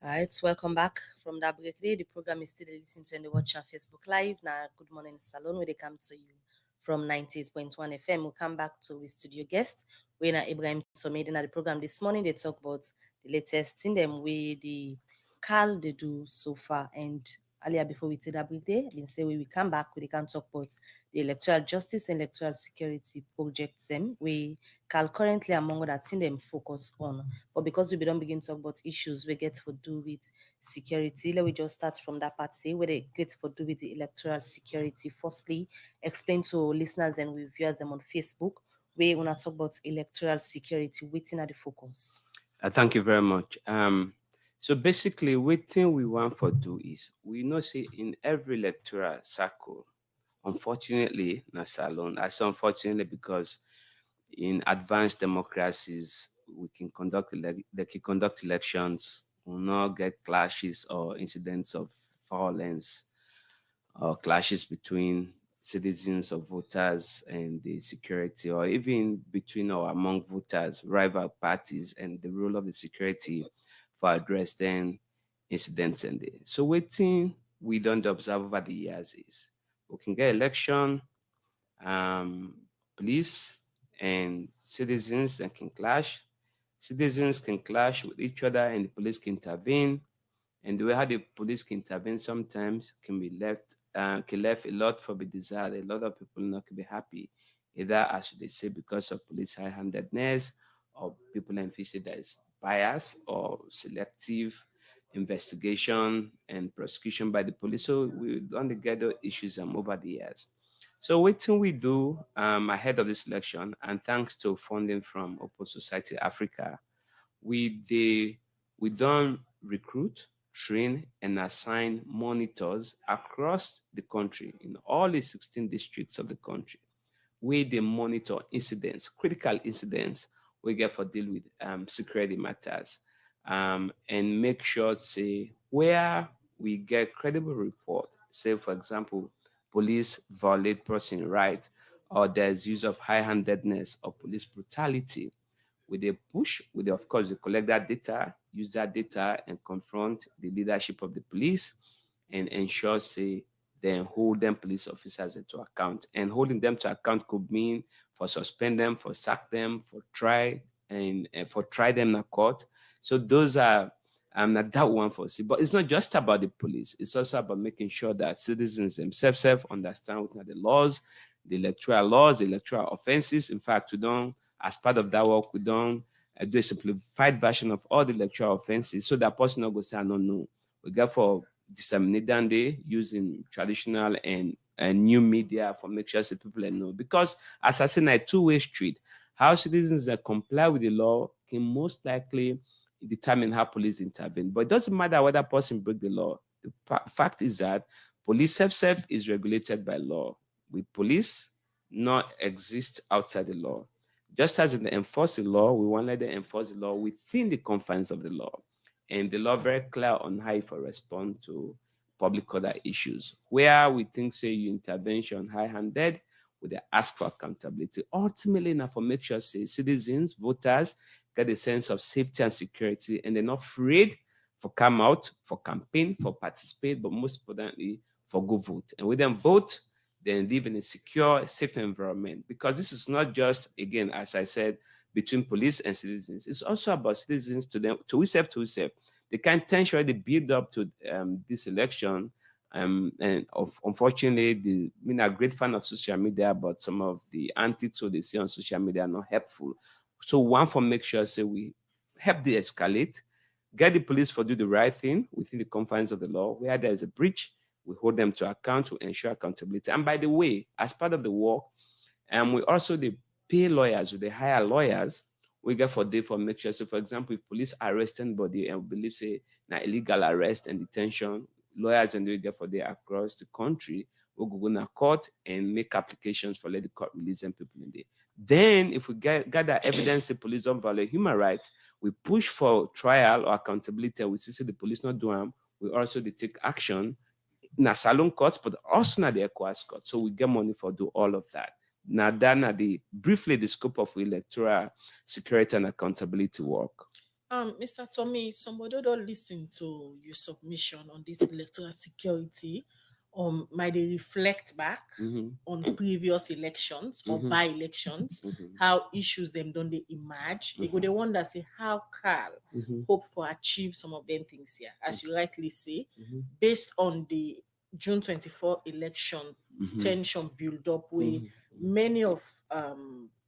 All right, welcome back from that break. The program is still listening to and the watch on Facebook Live. Now, good morning, Salone, where they come to you from 98.1 FM. We'll come back to with studio guest, Wena Ibrahim Tomedi. In the program this morning, they talk about the latest in them with the Carl they do so far. And earlier before we take that break there, we say we will come back, we can talk about the electoral justice and electoral security projects them. We Carl currently among other things them focus on. But because we don't begin to talk about issues we get to do with security, let me just start from that part, say where they get to do with the electoral security. Firstly, explain to listeners and viewers them on Facebook where we want to talk about electoral security, waiting at the focus. Thank you very much. So basically, what thing we want for do is we know say in every electoral cycle, unfortunately, not Salone. I say unfortunately because in advanced democracies we can conduct elections, will not get clashes or incidents of violence or clashes between citizens or voters and the security, or even between or among voters, rival parties, and the role of the security for addressing incidents. And so waiting we don't observe over the years is we can get election, police and citizens that can clash. Citizens can clash with each other and the police can intervene. And the way how the police can intervene sometimes can left a lot for be desired. A lot of people not can be happy, either as they say because of police high-handedness, or people envisage that is bias or selective investigation and prosecution by the police. So we don't get those issues over the years. So what can we do ahead of this election? And thanks to funding from Open Society Africa, we don't recruit, train, and assign monitors across the country in all the 16 districts of the country, where they monitor incidents, critical incidents, we get for deal with security matters, and make sure to say where we get credible report. Say, for example, police violate person right, or there's use of high-handedness or police brutality. With a push, with of course, they collect that data, use that data, and confront the leadership of the police, and ensure, say, then hold them police officers into account. And holding them to account could mean for suspend them, for sack them, for try and for try them in a court. So those are that one for see. But it's not just about the police. It's also about making sure that citizens themselves understand what are the laws, the electoral offenses. In fact, we don't, as part of that work, we don't do a simplified version of all the electoral offenses, so that person not go say, no. We get for disseminate them day using traditional and new media for make sure that people know. Because as I said, a two-way street. How citizens that comply with the law can most likely determine how police intervene. But it doesn't matter whether person break the law. The fact is that police self is regulated by law. With police not exist outside the law. Just as in the enforce the law, we want to let them enforce the law within the confines of the law. And the law very clear on how to respond to public order issues. Where we think, say, your intervention high-handed, with the ask for accountability. Ultimately, now for make sure, say, citizens, voters get a sense of safety and security, and they're not afraid for come out, for campaign, for participate, but most importantly, for go vote. And with them vote, then live in a secure, safe environment. Because this is not just, again, as I said, between police and citizens. It's also about citizens to self. The kind of tension they build up to this election. Unfortunately, I'm a great fan of social media, but some of the antics they see on social media are not helpful. So one for make sure, say, we help de-escalate, get the police for do the right thing within the confines of the law. Where there is a breach, we hold them to account to ensure accountability. And by the way, as part of the work, we also pay lawyers, they hire lawyers. We get for make sure. So, for example, if police arrest anybody and we believe, say, illegal arrest and detention, lawyers and we get for across the country, we'll go to court and make applications for let the court release them people in there. Then, if we gather evidence the police don't violate human rights, we push for trial or accountability. We see the police not do them. We also take action in salon courts, but also in the ECOWAS court. So we get money for do all of that. Now, that briefly the scope of electoral security and accountability work. Mr. Tommy, somebody don't listen to your submission on this electoral security. Might they reflect back on previous elections or by elections, how issues them don't they emerge? They go they wonder say how Carl hope for achieve some of them things here, as you rightly say, based on the June 24 election tension build up where many of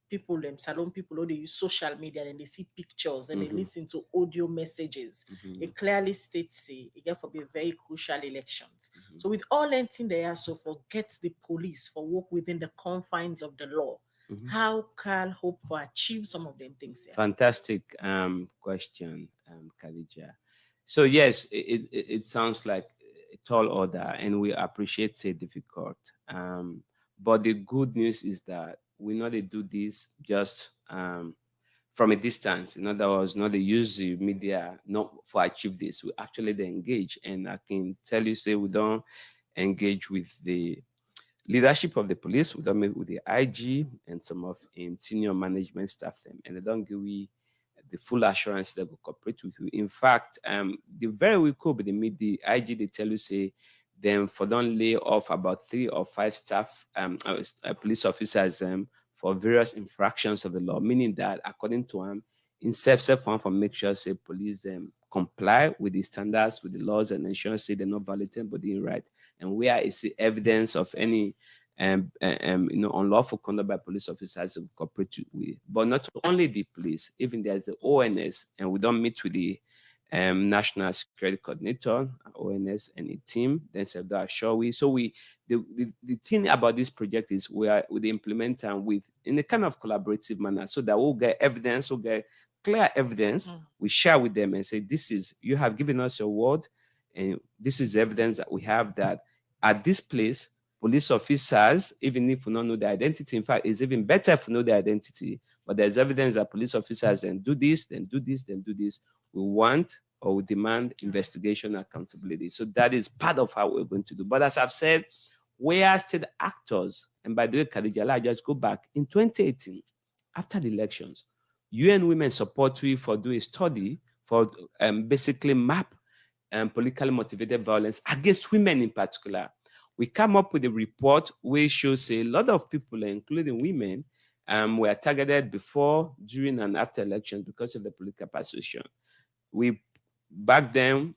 people, them salon people, they use social media and they see pictures and they listen to audio messages. It clearly states it get for be very crucial elections. So with all anything they are, so forget the police for work within the confines of the law. How can hope for achieve some of them things here? Fantastic question, Khadija. So yes, it sounds like a tall order, and we appreciate it difficult. But the good news is that we know they do this just from a distance. In other words, not they use the media not for achieve this. We actually they engage, and I can tell you, say we don't engage with the leadership of the police. We don't meet with the IG and some of in senior management staff them, and they don't give we the full assurance they will cooperate with you. In fact, the very we could be they meet the IG. They tell you say them for don't lay off about 3 or 5 staff police officers for various infractions of the law, meaning that according to them, in self-one for make sure say police comply with the standards, with the laws, and ensure say they're not violating body right. And where is the evidence of any unlawful conduct by police officers to cooperate with? But not only the police, even there's the ONS, and we don't meet with the National Security Coordinator, ONS, and a team. Then assure we. So the thing about this project is we implement them with in a kind of collaborative manner, so that we'll get evidence, we'll get clear evidence. We share with them and say, this is you have given us your word, and this is evidence that we have that at this place police officers, even if we don't know their identity. In fact, it's even better if we know their identity, but there's evidence that police officers then do this, then do this, then do this. We want or we demand investigation accountability. So that is part of how we're going to do. But as I've said, we are still actors. And by the way, Khadija, I just go back. In 2018, after the elections, UN Women Support We for do a study for basically map politically motivated violence against women in particular. We come up with a report which shows a lot of people, including women, were targeted before, during, and after elections because of the political persuasion. Back then,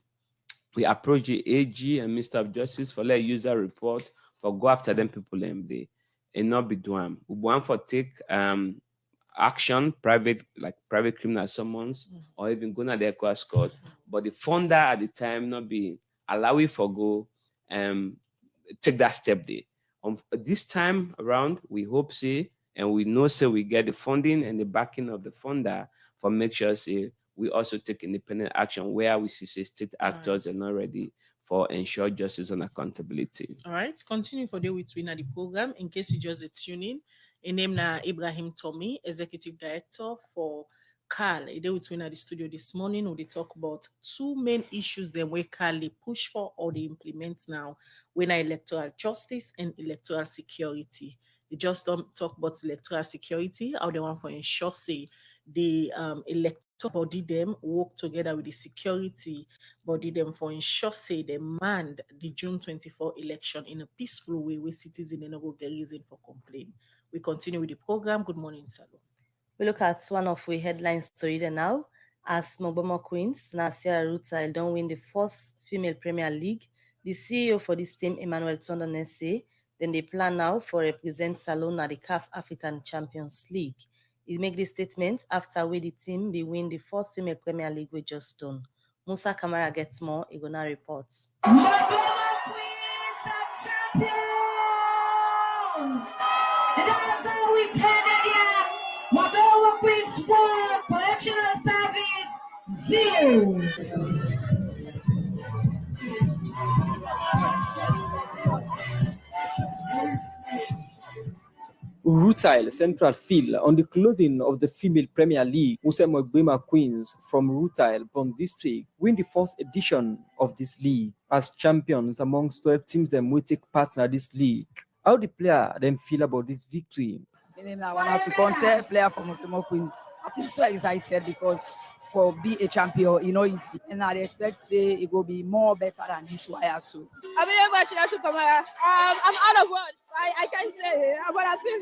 we approached the AG and Minister of Justice for let use that report for go after them people they not be doing. We want for take action, private criminal summons, or even go to the ECOWAS court. But the funder at the time not be allowing for go take that step there. This time around, we hope and we know we get the funding and the backing of the funder for make sure we also take independent action where we see state actors are not ready for ensure justice and accountability. All right, continue for the with winner the program. In case you just tune in, a name na Ibrahim Tommy, Executive Director for CAL. They with winner the studio this morning. We talk about two main issues that we CAL they push for or they implement now: when electoral justice and electoral security. They just don't talk about electoral security, how they want for ensure the electoral body them work together with the security body them for ensure they manned the June 24 election in a peaceful way where citizens no go get reason for complaint. We continue with the program. Good morning, Salon. We look at one of the headlines story there now. As Mobama Queens, Nasira Ruta don't win the first female Premier League. The CEO for this team, Emmanuel Tondone, say then they plan now for represent Salone at the CAF African Champions League. He make this statement after we the team be win the first female Premier League we just done. Musa KAMARA gets more. Igona reports. Mobama Queens are champions. And that's how we turn it here. Mobama Queens 1, collectional service 0. Rutile Central Field on the closing of the Female Premier League. Mobama Queens from Rutile Bond District win the first edition of this league as champions amongst 12 teams that will take part in this league. How the player then feel about this victory? My name is one African player from Mobama Queens. I feel so excited because for be a champion, easy. And I expect it will be more better than this wire. So I'm KAMARA. I'm out of words. I can't say it, but I feel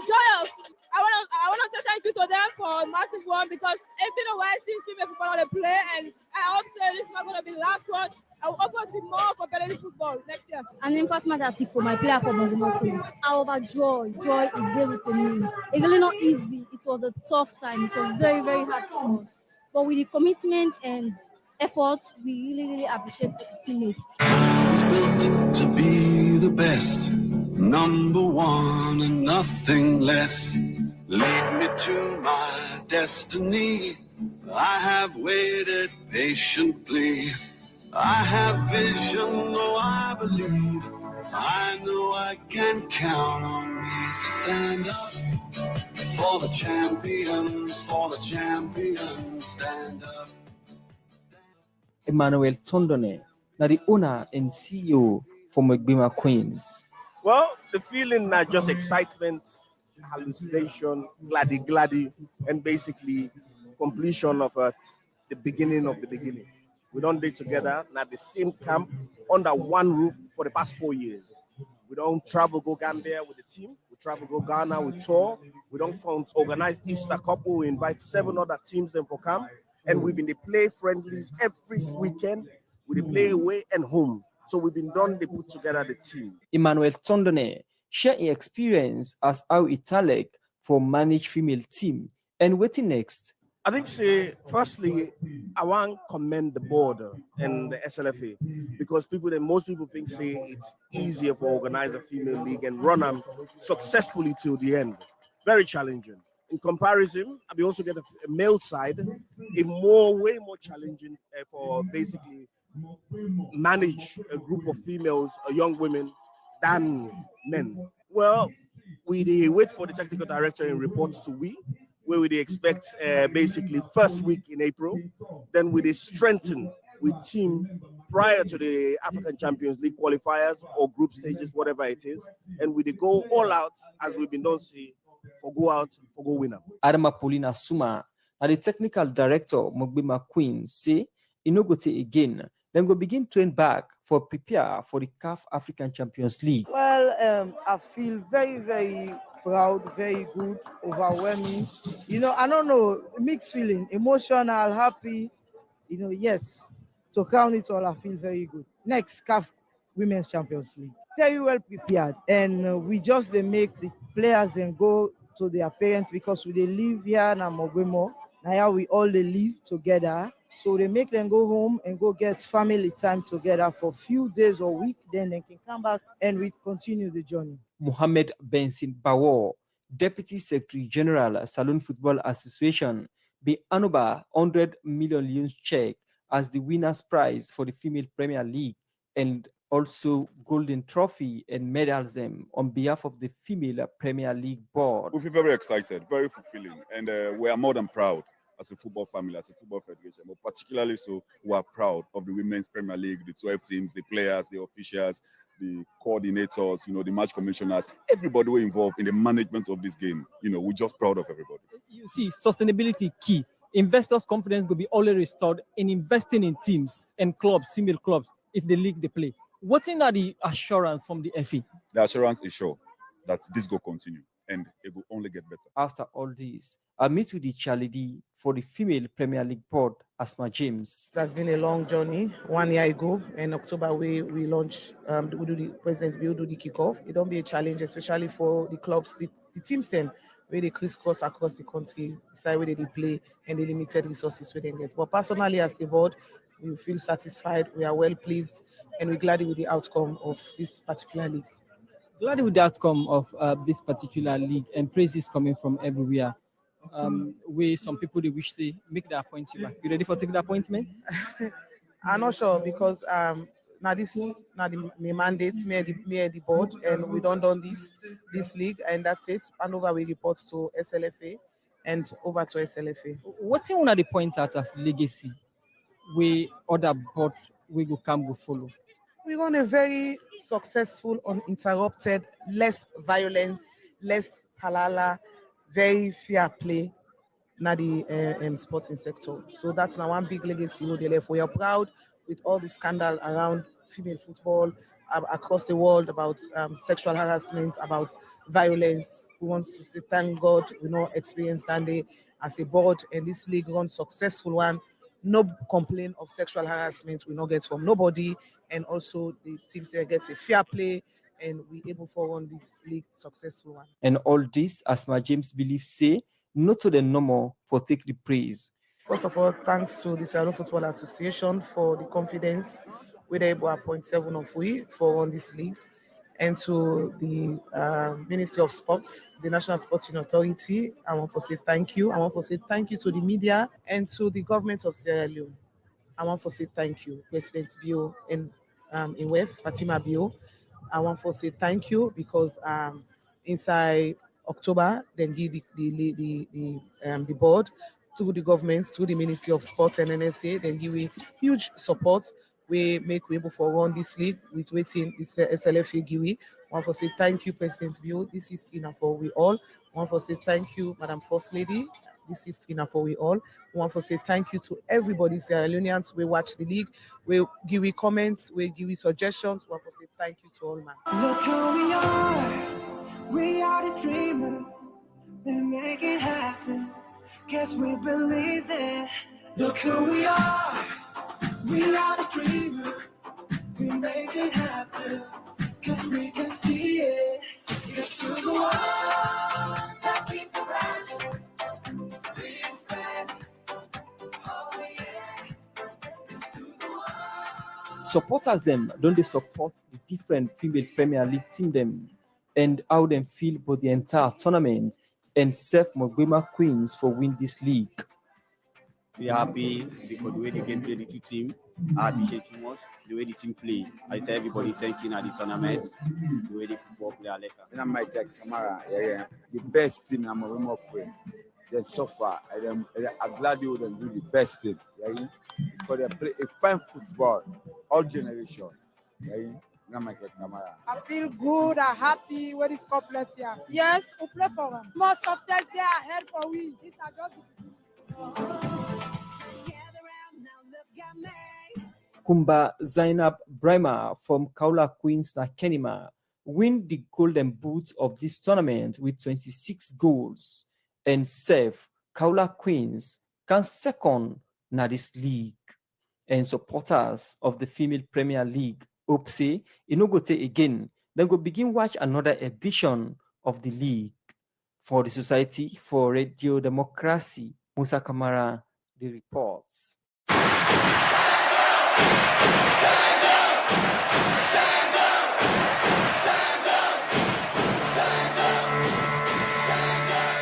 joyous. I want to say thank you to them for a massive one because it's been a while since female football want to play, and I hope this is not going to be the last one. I will hope to see more competitive football next year. And then first match Atiko, my player for Mobama Queens. However, joy is there with me. It's really not easy. It was a tough time. It was very, very hard for us. But with the commitment and effort, we really appreciate the teammates. I was built to be the best, number one and nothing less. Lead me to my destiny. I have waited patiently. I have vision, though I believe. I know I can count on me, so stand up. For the champions, stand up. Emmanuel Tondone, now the owner and CEO for Mobama Queens. Well, the feeling is just excitement, hallucination, gladdy, and basically completion of the beginning of the beginning. We don't do together at the same camp under one roof for the past 4 years. We don't travel, go Gambia with the team. We travel, go Ghana, we tour. We don't organize Easter couple. We invite 7 other teams in for camp. And we've been the play friendlies every weekend. We play away and home. So we've been done, they put together the team. Emmanuel Tondone share his experience as how Italic for managed female team. And waiting next. I think, firstly, I want to commend the board and the SLFA because most people think, it's easier for organize a female league and run them successfully till the end. Very challenging. In comparison, we also get a male side, way more challenging for basically manage a group of females, young women, than men? Well, we dey wait for the technical director in reports to we, where we dey expect basically first week in April. Then we dey strengthen with team prior to the African Champions League qualifiers or group stages, whatever it is, and we dey go all out as we've been done see for go out for go winner. Adama Paulina Suma, and the technical director Mogbema Queen say e no go take again. Then go begin train back for prepare for the CAF African Champions League. Well, I feel very, very proud, very good, overwhelming. You know, I don't know, mixed feeling, emotional, happy. You know, yes. To crown it all, I feel very good. Next, CAF Women's Champions League. Very well prepared. And we just they make the players then go to their parents because we they live here in Mogbemo. Now we all they live together. So they make them go home and go get family time together for a few days or week. Then they can come back and we continue the journey. Mohamed Bensin Bawor, Deputy Secretary General, Salone Football Association, be Anuba 100 million check as the winner's prize for the Female Premier League and also golden trophy and medals them on behalf of the Female Premier League board. We feel very excited, very fulfilling, and we are more than proud as a football family, as a football federation, but particularly so we are proud of the Women's Premier League, the 12 teams, the players, the officials, the coordinators, you know, the match commissioners, everybody who involved in the management of this game. You know, we're just proud of everybody. You see, sustainability key. Investors' confidence will be already restored in investing in teams and clubs, female clubs, if the league they play. What are the assurance from the FA? The assurance is sure that this will continue and it will only get better. After all this, I meet with the chairlady for the Female Premier League board, Asma James. It has been a long journey. 1 year ago, in October, we launched, we do the President's Bill, do the kickoff. It don't be a challenge, especially for the clubs, the teams then, where they crisscross across the country, decide where they play, and the limited resources where they get. But personally, as a board, we feel satisfied, we are well pleased, and we're glad with the outcome of this particular league. Glad with the outcome of this particular league, and praise is coming from everywhere. Where some people they wish they make the appointment back. You ready for taking the appointment? I'm not sure because now this now the mandate me and the board, and we don't done this league, and that's it. And over we report to SLFA and over to SLFA. What thing one of the point out as legacy? We other board we go come go follow. We run a very successful, uninterrupted, less violence, less halala, very fair play na the sporting sector. So that's now one big legacy we left. We are proud with all the scandal around female football across the world about sexual harassment, about violence. We want to say thank God we not experienced that day as a board, and this league run successful one. No complaint of sexual harassment we not get from nobody, and also the teams there get a fair play, and we able to run this league successful one. And all this, as my James believes, say not to the normal for take the praise. First of all, thanks to the Salone Football Association for the confidence we able to appoint 7 of we for run this league, and to the Ministry of Sports, the National Sporting Authority. I want to say thank you. I want to say thank you to the media and to the government of Sierra Leone. I want to say thank you, President Bio in WEF, Fatima Bio. I want to say thank you because inside October, then give the board through the government, through the Ministry of Sports and NSA, then give we huge support. We make we able for run this league with waiting this SLFA Giwi. I want to say thank you, President Bio. This is Tina for we all. I want to say thank you, Madam First Lady. This is Tina for we all. I want to say thank you to everybody, Sierra Leoneans. We watch the league. We give we comments. We give we suggestions. I want to say thank you to all, man. Look who we are. We are the dreamers. We make it happen. Guess we believe it. Look who we are. We are the dreamers, we make it happen, cause we can see it. It's to the one that keep the passion, we expect, oh yeah, it's to the one. Supporters them, don't they support the different female Premier League team them and how them feel about the entire tournament and self Mogbema Queens for win this league? feel happy because the way the game played the two team, I appreciate too much the way the team play. I tell everybody thanking at the tournament, the way the football play. I like it. And I'm like KAMARA, yeah, the best team I'm a room up with. Then so far, I'm glad you would do the best thing, yeah, because they play a fine football, all generation, yeah. And I'm like KAMARA. I feel good and happy when this cup left here. Yes, we play for them. More success there ahead for we. These are just Kumba Zainab Brahma from Kaula Queens na Kenima win the golden boot of this tournament with 26 goals and save Kaula Queens can second na this league. And supporters of the Female Premier League hope say e no go take again. Then go begin watch another edition of the league. For the Society for Radio Democracy, Musa Kamara, the reports.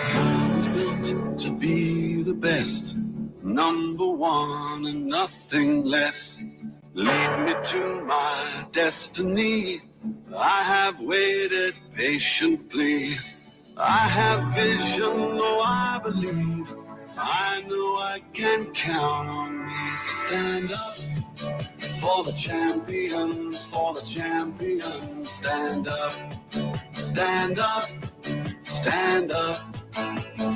I was built to be the best, number one and nothing less. Lead me to my destiny. I have waited patiently. I have vision, though I believe. I know I can count on me. So stand up for the champions, for the champions. Stand up, stand up, stand up.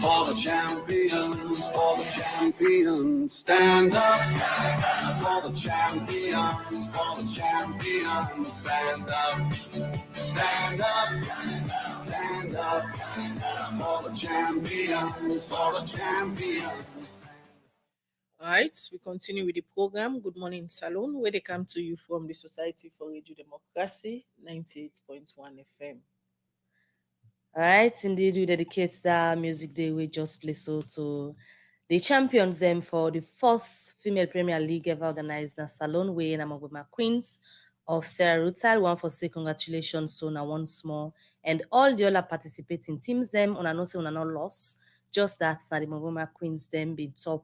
For the champions, for the champions. Stand up for the champions, for the champions. Stand up, stand up, stand up. For the champions, for the champions. All right, we continue with the program. Good morning, Salone, where they come to you from the Society for Radio Democracy, 98.1 FM. All right, indeed, we dedicate that music day we just play so to the champions them for the first female Premier League ever organized in Salone way in Amagwema Queens of Sarah Rutal. One for say congratulations to na once more, and all the other participating teams them on a no say on a no loss. Just that na the Amagwema Queens them be top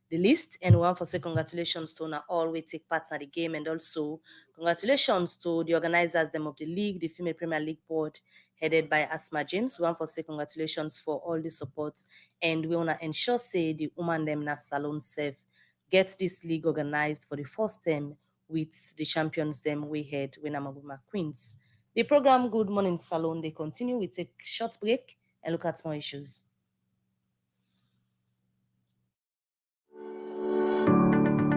the list, and one for say congratulations to na all we take part in the game, and also congratulations to the organizers them of the league, the Female Premier League board headed by Asma James. One for say congratulations for all the support, and we wanna ensure say the woman them na Salone safe get this league organized for the first time with the champions them we head when Amaguma Queens. The program Good Morning Salone they continue. We take short break and look at more issues.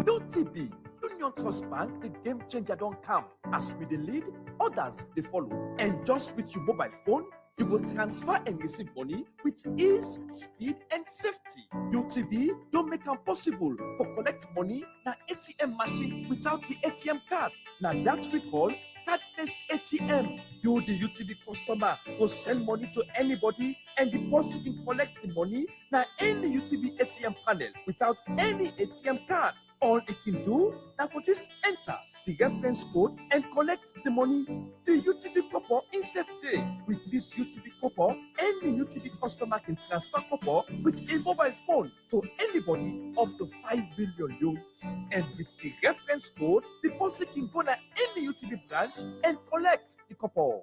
UTB, Union Trust Bank, the game changer don't come. As we the lead, others they follow. And just with your mobile phone, you will transfer and receive money with ease, speed, and safety. UTB don't make it possible for collect money na ATM machine without the ATM card. Now that we call cardless ATM. You, the UTB customer, will send money to anybody and deposit and collect the money na any UTB ATM panel without any ATM card. All it can do now for just enter the reference code and collect the money. The UTB copper in safe day. With this UTB copper, any UTB customer can transfer copper with a mobile phone to anybody up to 5 billion loans. And with the reference code, the person can go to any UTB branch and collect the copper.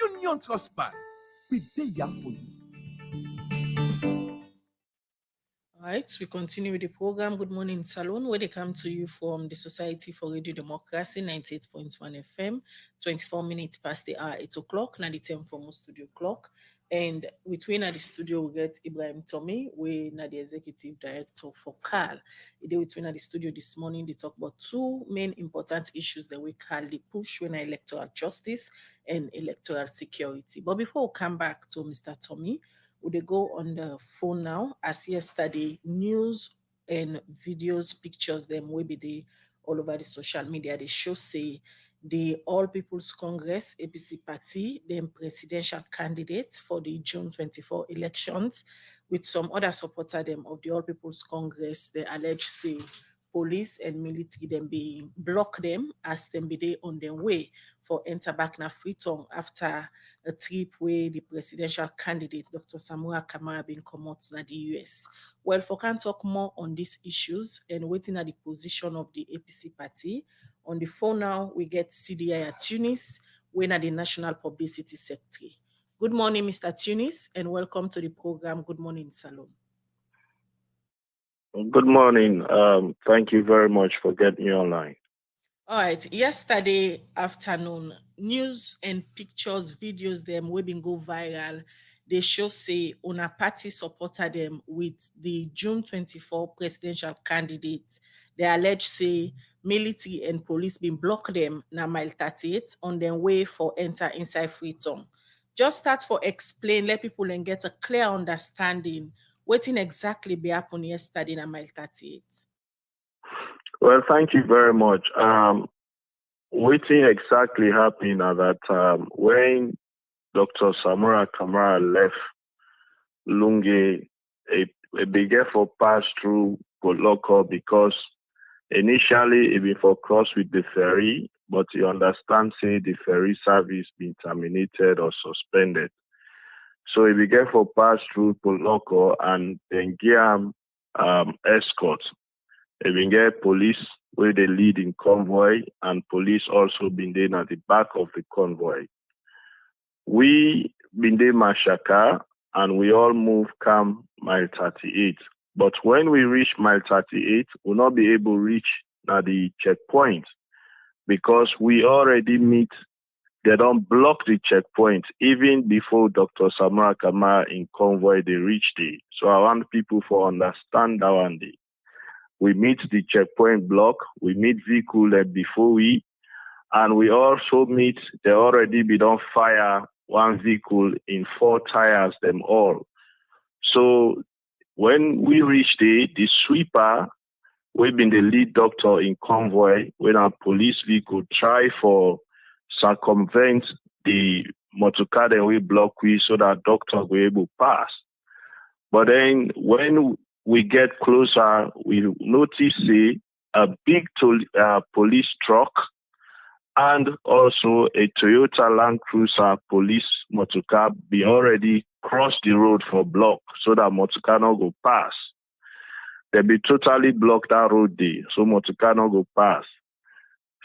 Union Trust Bank, we there for you. All right, we continue with the program. Good morning, Salone, where they come to you from the Society for Radio Democracy, 98.1 FM, 24 minutes past the hour, 8 o'clock, 90 from studio clock. And between at the studio, we get Ibrahim Tommy, we are the executive director for CAL. Between at the studio this morning, they talk about two main important issues that we call the push when electoral justice and electoral security. But before we come back to Mr. Tommy, would they go on the phone now? As yesterday, news and videos, pictures, them will be the all over the social media. They show say the All People's Congress APC party, then presidential candidate for the June 24 elections, with some other supporter them of the All People's Congress. They allege say police and military them be block them as them be they on their way for enter back na Freetown after a trip where the presidential candidate, Dr. Samura KAMARA, been come out to the US. Well, for can talk more on these issues and waiting at the position of the APC party. On the phone now, we get CDI at Tunis, when at the National Publicity Secretary. Good morning, Mr. Tunis, and welcome to the program Good Morning Salone. Good morning. Thank you very much for getting me online. All right. Yesterday afternoon, news and pictures, videos them we been go viral. They show say una party supported them with the June 24 presidential candidate. They allege say military and police been block them na mile 38 on their way for enter inside Freetown. Just start for explain, let people and get a clear understanding wetin exactly be happen yesterday na mile 38. Well, thank you very much. Waiting exactly happened at that time when Dr. Samura KAMARA left Lunge, a began for pass through Komon-Tok because initially it been for cross with the ferry, but you understand say the ferry service been terminated or suspended. So it began for pass through Komon-Tok and then give escort. It been get police where they lead in convoy and police also been there at the back of the convoy. We been there Mashaka and we all move come mile 38. But when we reach mile 38, we'll not be able to reach at the checkpoint because we already meet. They don't block the checkpoint even before Dr. Samura KAMARA in convoy they reach there. So I want people to understand that one day. We meet the checkpoint block, we meet vehicle before we, and we also meet, they already been on fire one vehicle in 4 tires, them all. So when we reach there, the sweeper, we've been the lead doctor in convoy, when our police vehicle try for circumvent the motorcar that we block we so that doctor will able to pass. But then when we get closer, we notice a big police truck and also a Toyota Land Cruiser police motorcar be already crossed the road for block so that motorcar not go pass. They be totally blocked that road there, so motorcar not go pass.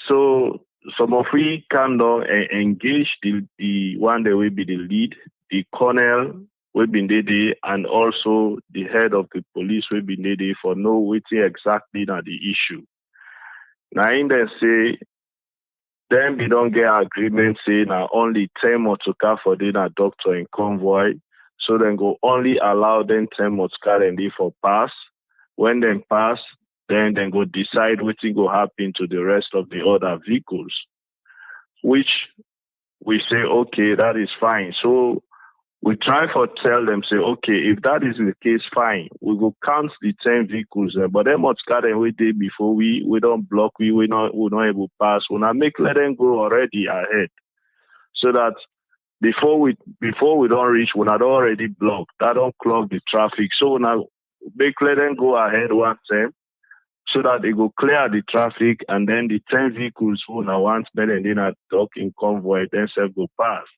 So some of we kind of engage the one that will be the lead, the colonel will be there, and also the head of the police will be there for know waiting exactly na the issue. Now in they say, then we don't get agreement saying na only 10 motorcar for the doctor in convoy, so then go only allow them 10 motorcar and they for pass. When they pass, then go decide what will happen to the rest of the other vehicles, which we say, okay, that is fine. So we try for tell them, say, okay, if that is the case, fine. We will count the 10 vehicles, but then much car them we did before we don't block, we're not able to pass. We not let them go already ahead. So that before we don't reach, we not already blocked. That don't clog the traffic. So now let them go ahead one time so that they go clear the traffic and then the 10 vehicles who now want better and then are dock in convoy, then go past.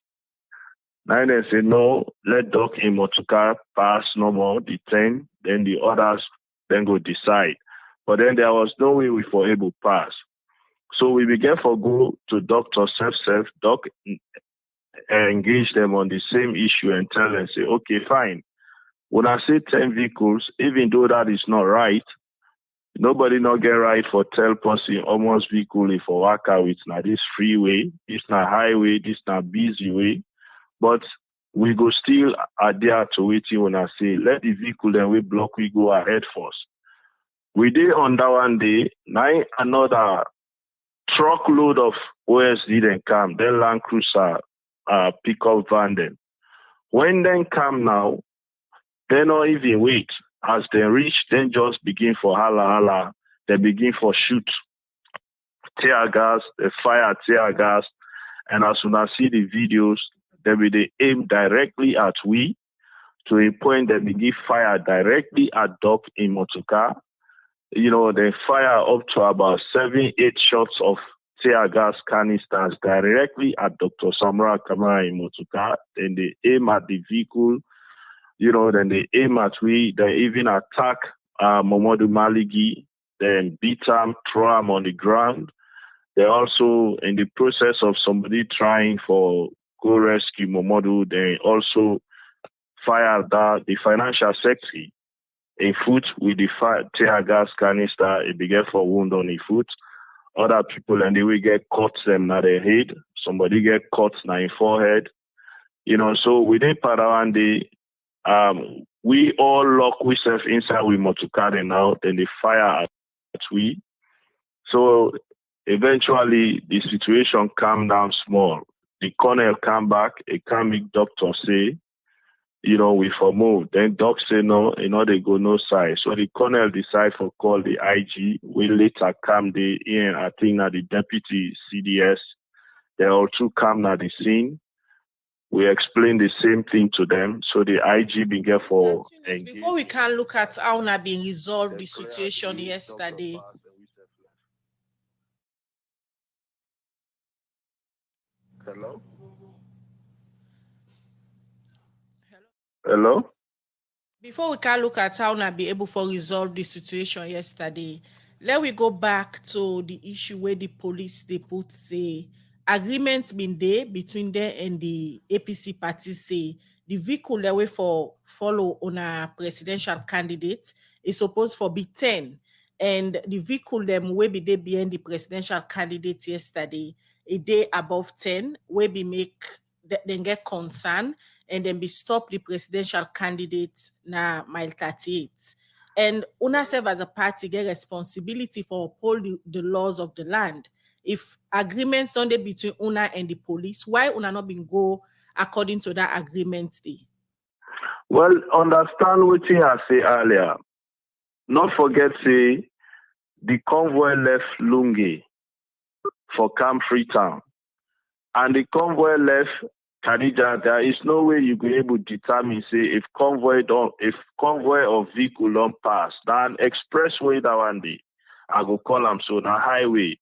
Now they say, no, let dock in motorcar pass no more, the 10, then the others then go decide. But then there was no way we were able to pass. So we began for go to doctor self, doc, engage them on the same issue and tell them, say, okay, fine. When I say 10 vehicles, even though that is not right, nobody not get right for tell person almost vehicle if for work out with now this freeway, this not highway, this not busy way. But we go still adhere to waiting when I say, let the vehicle then we block, we go ahead first. We did on that one day, now another truckload of OSD then come, then Land Cruiser pickup van then. When then come now, they not even wait. As they reach, then just begin for hala. They begin for shoot tear gas, they fire tear gas, and as soon as see the videos, they aim directly at we to a point that they begin fire directly at dock in motorcar. You know, they fire up to about 7-8 shots of tear gas canisters directly at Dr. Samura Kamara in Motuka. Then they aim at the vehicle, then they aim at they even attack Momodu Maligi, then beat him, throw him on the ground. They also, in the process of somebody trying for go rescue Momodu, they also fired the financial secretary in foot with the tear gas canister. It began for wound on the foot. Other people and they will get caught them na their head. Somebody get caught na in forehead. So within Parawande, we all lock ourselves inside with Motukade now, then they fire at we. So eventually the situation calmed down small. The colonel come back, a comic doctor say, we for move. Then doc say no, they go no side. So the colonel decide for call the IG. We later come the in, I think that the deputy CDS, they all two come at the scene. We explain the same thing to them. So the IG began for engage. Before we can look at how now being resolved the situation yesterday. Hello? Hello? Before we can look at how now be able to resolve the situation yesterday, let we go back to the issue where the police they put say agreement been there between them and the APC party say the vehicle that way for follow on a presidential candidate is supposed for be 10, and the vehicle them will be there behind the presidential candidate yesterday a day above 10 will be make then get concern and then be stop the presidential candidate na mile 38. And UNA serve as a party get responsibility for uphold the laws of the land. If agreements don't dey between UNA and the police, why UNA not been go according to that agreement day? Well, understand what I say earlier. Not forget say the convoy left Lungi for Camp Freetown. And the convoy left Khadija. There is no way you be able to determine, say, if convoy or vehicle don't pass. Then expressway that one day, I go call them so now highway.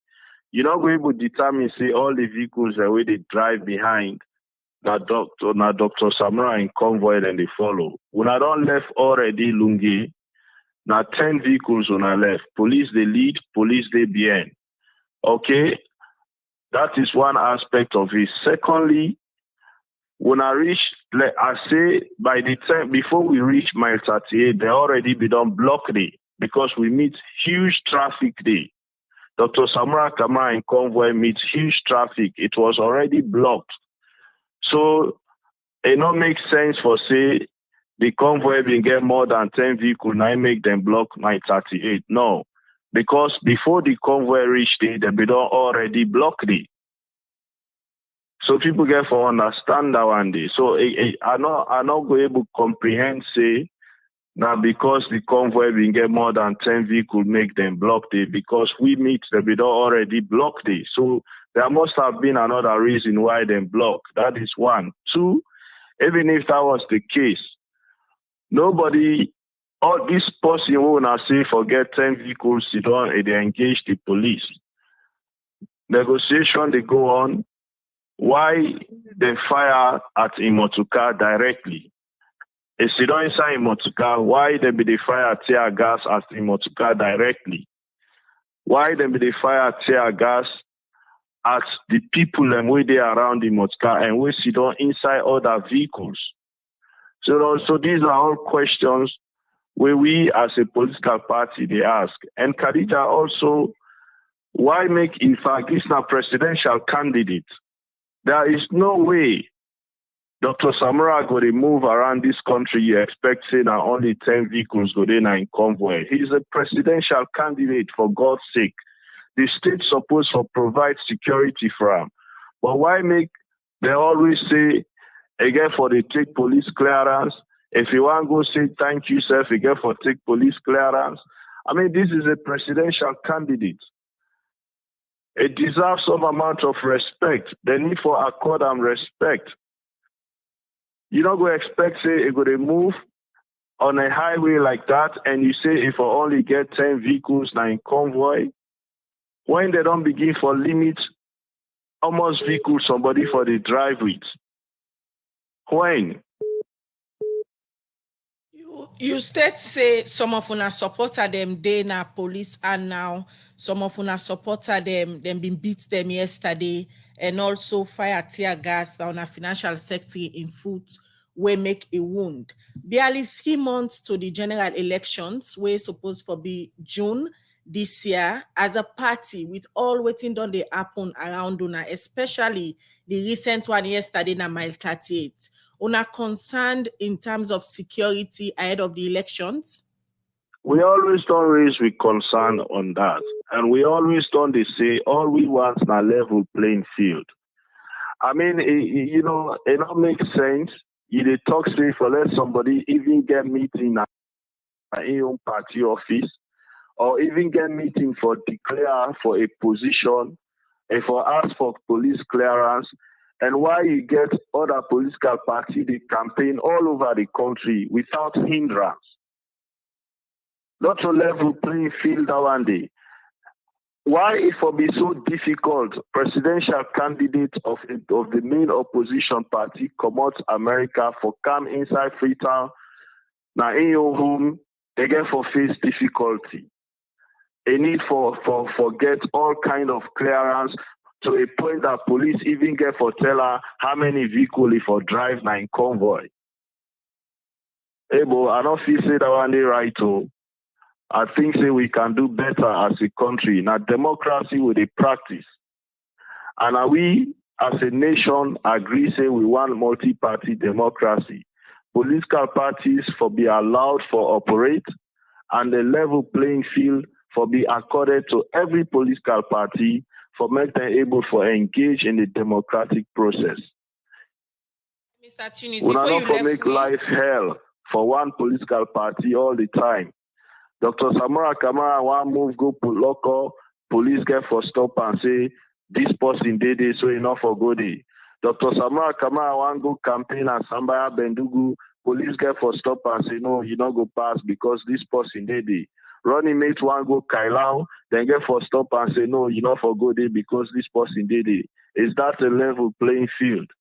You're not going to determine, say, all the vehicles the way they drive behind Dr. Samura in convoy and they follow. When I don't left already Lungi, now 10 vehicles on our left. Police they lead, police they behind. Okay? That is one aspect of it. Secondly, when I reach, I say by the time before we reach mile 38, they already be done block day because we meet huge traffic day. Dr. Samura Kamara in convoy meets huge traffic. It was already blocked. So it not make sense for say the convoy will get more than 10 vehicles and I make them block mile 38. No. Because before the convoy reached it, they be done already blocked it. So people get for understand that one day. So I not go able to comprehend say now because the convoy will get more than 10 vehicles make them block it because we meet the bidon already blocked it. So there must have been another reason why they block. That is one. Two, even if that was the case, all this person who now say forget 10 vehicles, they engage the police. Negotiation they go on. Why they fire at Imotuka directly? If you don't inside Imotuka, why they fire tear gas at Imotuka directly? Why they fire tear gas at the people and where they around Imotuka and where you don't inside other vehicles? So these are all questions where we as a political party they ask. And Khadija also, why make in fact this not presidential candidate? There is no way Dr. Samura go to move around this country. You expect say now only 10 vehicles go in in convoy. He's a presidential candidate for God's sake. The state supposed to provide security for him. But why make they always say again for the take police clearance? If you want to go say thank you, sir, again for take police clearance. I mean, this is a presidential candidate. It deserves some amount of respect. They need for accord and respect. You don't go expect, say, it go to move on a highway like that, and you say if I only get 10 vehicles now in convoy, when they don't begin for limit how much vehicle somebody for the drive with? When? You state say some of una supporter them day na police and now some of una supporter them been beat them yesterday and also fire tear gas down a financial sector in foot we make a wound. Barely 3 months to the general elections, we supposed to be June this year. As a party, with all waiting done they happen around una, especially the recent one yesterday na mile 38. Una concerned in terms of security ahead of the elections? We always don't raise with concern on that. And we always don't say all we want is a level playing field. I mean, it don't make sense. You talk say for let somebody even get meeting at your own party office or even get meeting for declare for a position and for ask for police clearance. And why you get other political party they campaign all over the country without hindrance. Not to level playing field that one day. Why it will be so difficult? Presidential candidate of the main opposition party come out America for come inside Freetown. Now in your home, again for face difficulty. A need for get all kind of clearance to a point that police even get for tell her how many vehicles for drive now in convoy. Hey, boy, I don't feel say that one day right too. I think say we can do better as a country. Now democracy with a practice. And we as a nation agree say we want multi-party democracy. Political parties for be allowed for operate and the level playing field for be accorded to every political party for make them able for engage in the democratic process. Mr. Tunis, We before you not for left make me, life hell for one political party all the time. Dr. Samura KAMARA one move go local, police get for stop and say this person did it, so enough for go there. Dr. Samura KAMARA one go campaign and Sambaya Bendugu, police get for stop and say no, you don't go pass because this person did it. Running mate one go Kailao, then get for stop and say no, you not for go there because this person did it. Is that a level playing field?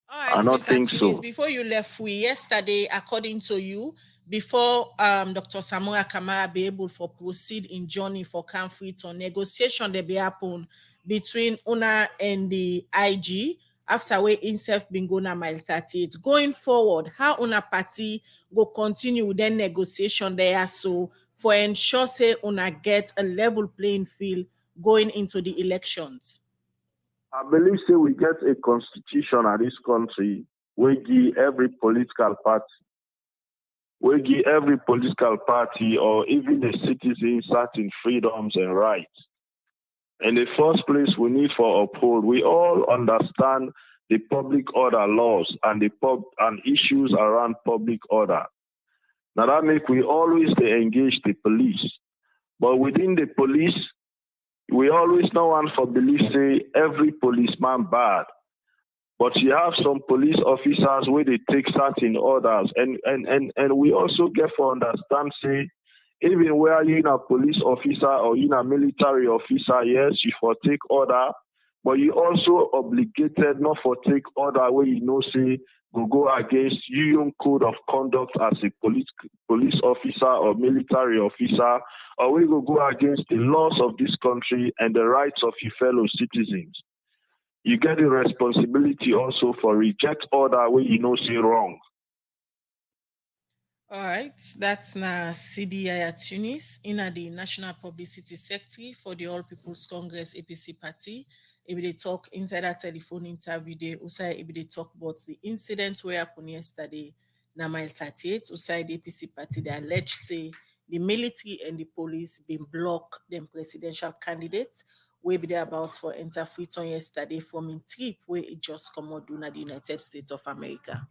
all right, I don't Mr. think Tunis, so. before you left we yesterday, according to you, before Dr. Samura KAMARA be able for proceed in journey for conflict or negotiation they be happen between UNA and the IG after we himself been going to mile 38. Going forward, how UNA party will continue with the negotiation there so for ensure say UNA get a level playing field going into the elections? I believe say we get a constitution at this country we give every political party. We give every political party or even the citizens certain freedoms and rights. In the first place, we need for uphold. We all understand the public order laws and and issues around public order. Now that make we always engage the police. But within the police, we always know one for belief say every policeman bad. But you have some police officers where they take certain orders. And we also get to understand, say, even where you're in a police officer or in a military officer, yes, you for take order, but you also obligated not for take order where you know, say, go against your code of conduct as a police officer or military officer, or we go against the laws of this country and the rights of your fellow citizens. You get the responsibility also for reject order where you know say wrong. All right, that's na CDI at Tunis in the National Publicity Secretary for the All People's Congress APC Party. If they talk inside a telephone interview, they also if they talk about the incident where happened yesterday, na mile 38, outside the APC Party, they allege say the military and the police been block them presidential candidates. We be there about for enter Freetown yesterday forming trip where it just come out doing the United States of America.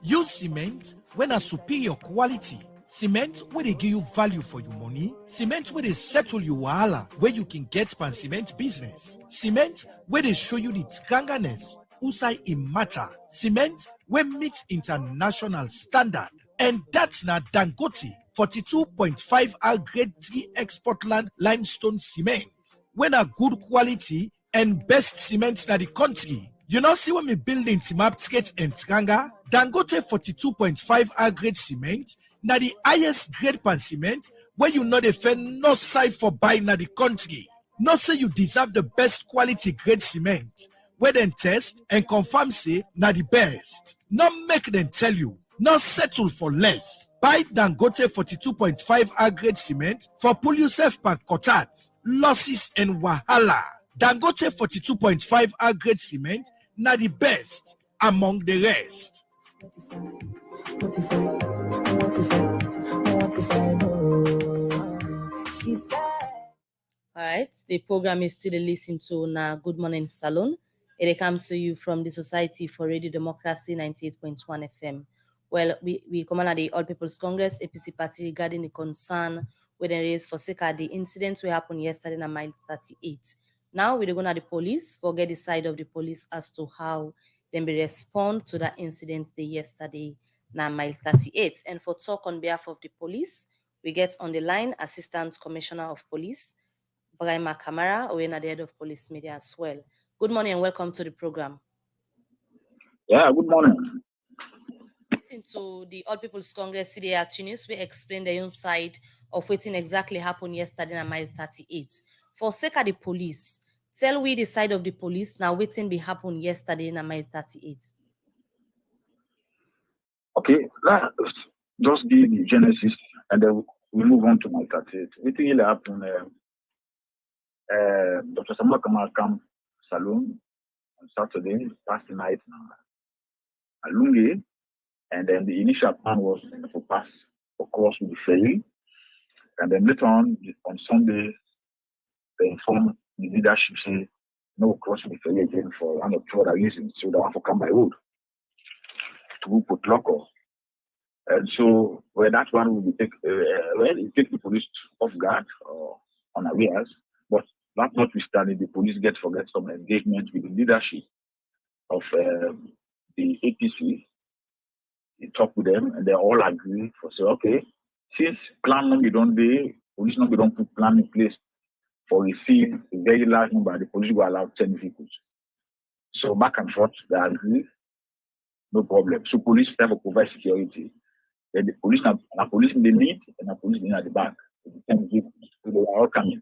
Use cement when a superior quality. Cement where they give you value for your money. Cement where they settle your wahala where you can get pan cement business. Cement where they show you the strangeness Usai Imata cement when meets international standard. And that's na Dangote 42.5R grade 3 export land limestone cement. When a good quality and best cement na the country. You know, see when me building Timap Ticket and Tranga, Dangote 42.5R grade cement, na the highest grade pan cement, where you know the fair no side for buying na the country. No say you deserve the best quality grade cement, where then test and confirm say na the best. No make them tell you, no settle for less. Buy Dangote 42.5R grade cement for pull yourself pan kotat, losses and wahala. Dangote 42.5R grade cement na the best among the rest. All right, the program is still listening to na Good Morning Salone. It come to you from the Society for Radio Democracy 98.1 FM. Well, we come on at the All People's Congress APC party regarding the concern where they raised for sake of the incident we happened yesterday in mile 38. Now we're going to the police, forget the side of the police as to how they may respond to that incident the yesterday na mile 38. And for talk on behalf of the police, we get on the line Assistant Commissioner of Police, KAMARA, or the head of police media as well. Good morning and welcome to the program. Yeah, good morning. Listen to the All People's Congress CDA Tunis, we explain the own side of what exactly happened yesterday at mile 38. For sake of the police, tell we the side of the police now waiting be happened yesterday at mile 38. Okay, let's just give the genesis and then we move on to mile 38. What really happened? Dr. Samura come SALONE on Saturday, past the night now. Alungi, and then the initial plan was to pass across with the ferry, and then later on Sunday, they informed the leadership say no cross with the ferry again for one of two other reasons. So they want to come by road to put local. And so that one will take it takes the police off guard or unawares, but that notwithstanding, the police get some engagement with the leadership of the APC. They talk with them and they all agree for say, okay, since plan number don't be, police number don't put plan in place for receive a very large number, the police will allow 10 vehicles. So back and forth, they agree, no problem. So police have to provide security. Then the police in the lead and the police in at the back. The 10 vehicles, so they are all coming.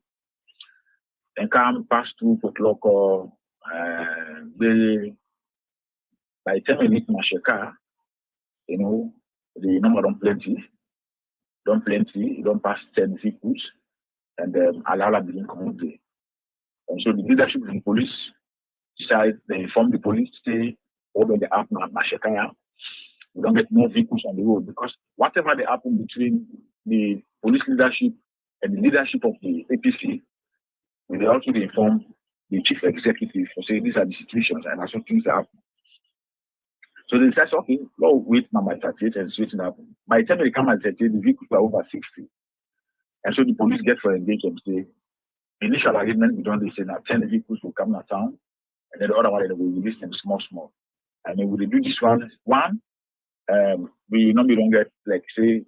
Then come pass through Port Local, by the time they meet Masheka, you know, the number don't plenty, don't pass 10 vehicles, and then Alala didn't come out there. And so the leadership of the police decide, they inform the police, say, over the app Masheka, we don't get more vehicles on the road because whatever they happen between the police leadership and the leadership of the APC, they also inform the chief executive for saying these are the situations and also things that happen. So they said, okay, well, wait now by 38 and see what happen. By the time they come at 38, the vehicles are over 60. And so the police get for engage and say, initial agreement, we don't say now 10 vehicles will come to town, and then the other one they will release them small. And then we do this one, we normally don't get, like, say,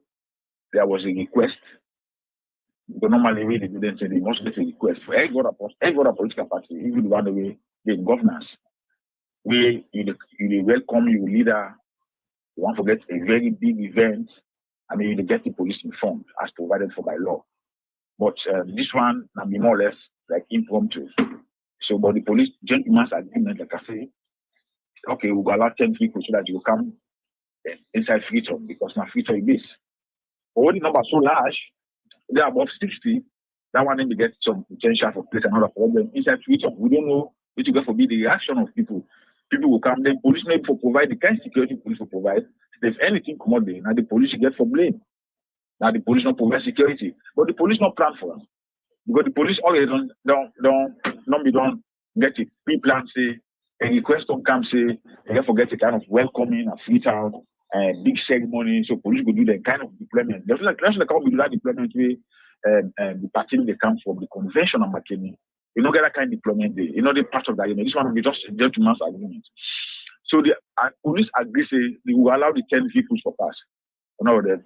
there was a request. But normally, we didn't say they must get a request for every other political party, even the one way the governance. We you welcome your leader. You want to get a very big event, and then you get the police informed as provided for by law. But this one can be more or less like impromptu. So, but the police gentleman's agreement, like I say, okay, we'll allow 10 people so that you come inside Freetown because now Freetown is this. But when the number is so large, they are above 60, that one then they get some potential for place another problem inside Freetown. We don't know which will be the reaction of people. People will come, then police may provide the kind of security police will provide. If anything come out there, now the police get for blame. Now the police don't provide security, but the police not plan for us because the police already don't get it pre-planned. Say a request don't come. Say they forget a kind of welcoming and Freetown and big ceremony. So police will do that kind of deployment. That's like how we do that deployment way. The party they come from the convention of McKinney. You know, get that kind of deployment there. You know, the part of that. You know, this one will be just a gentleman's agreement. So the police agree say they will allow the 10 vehicles to pass. No, the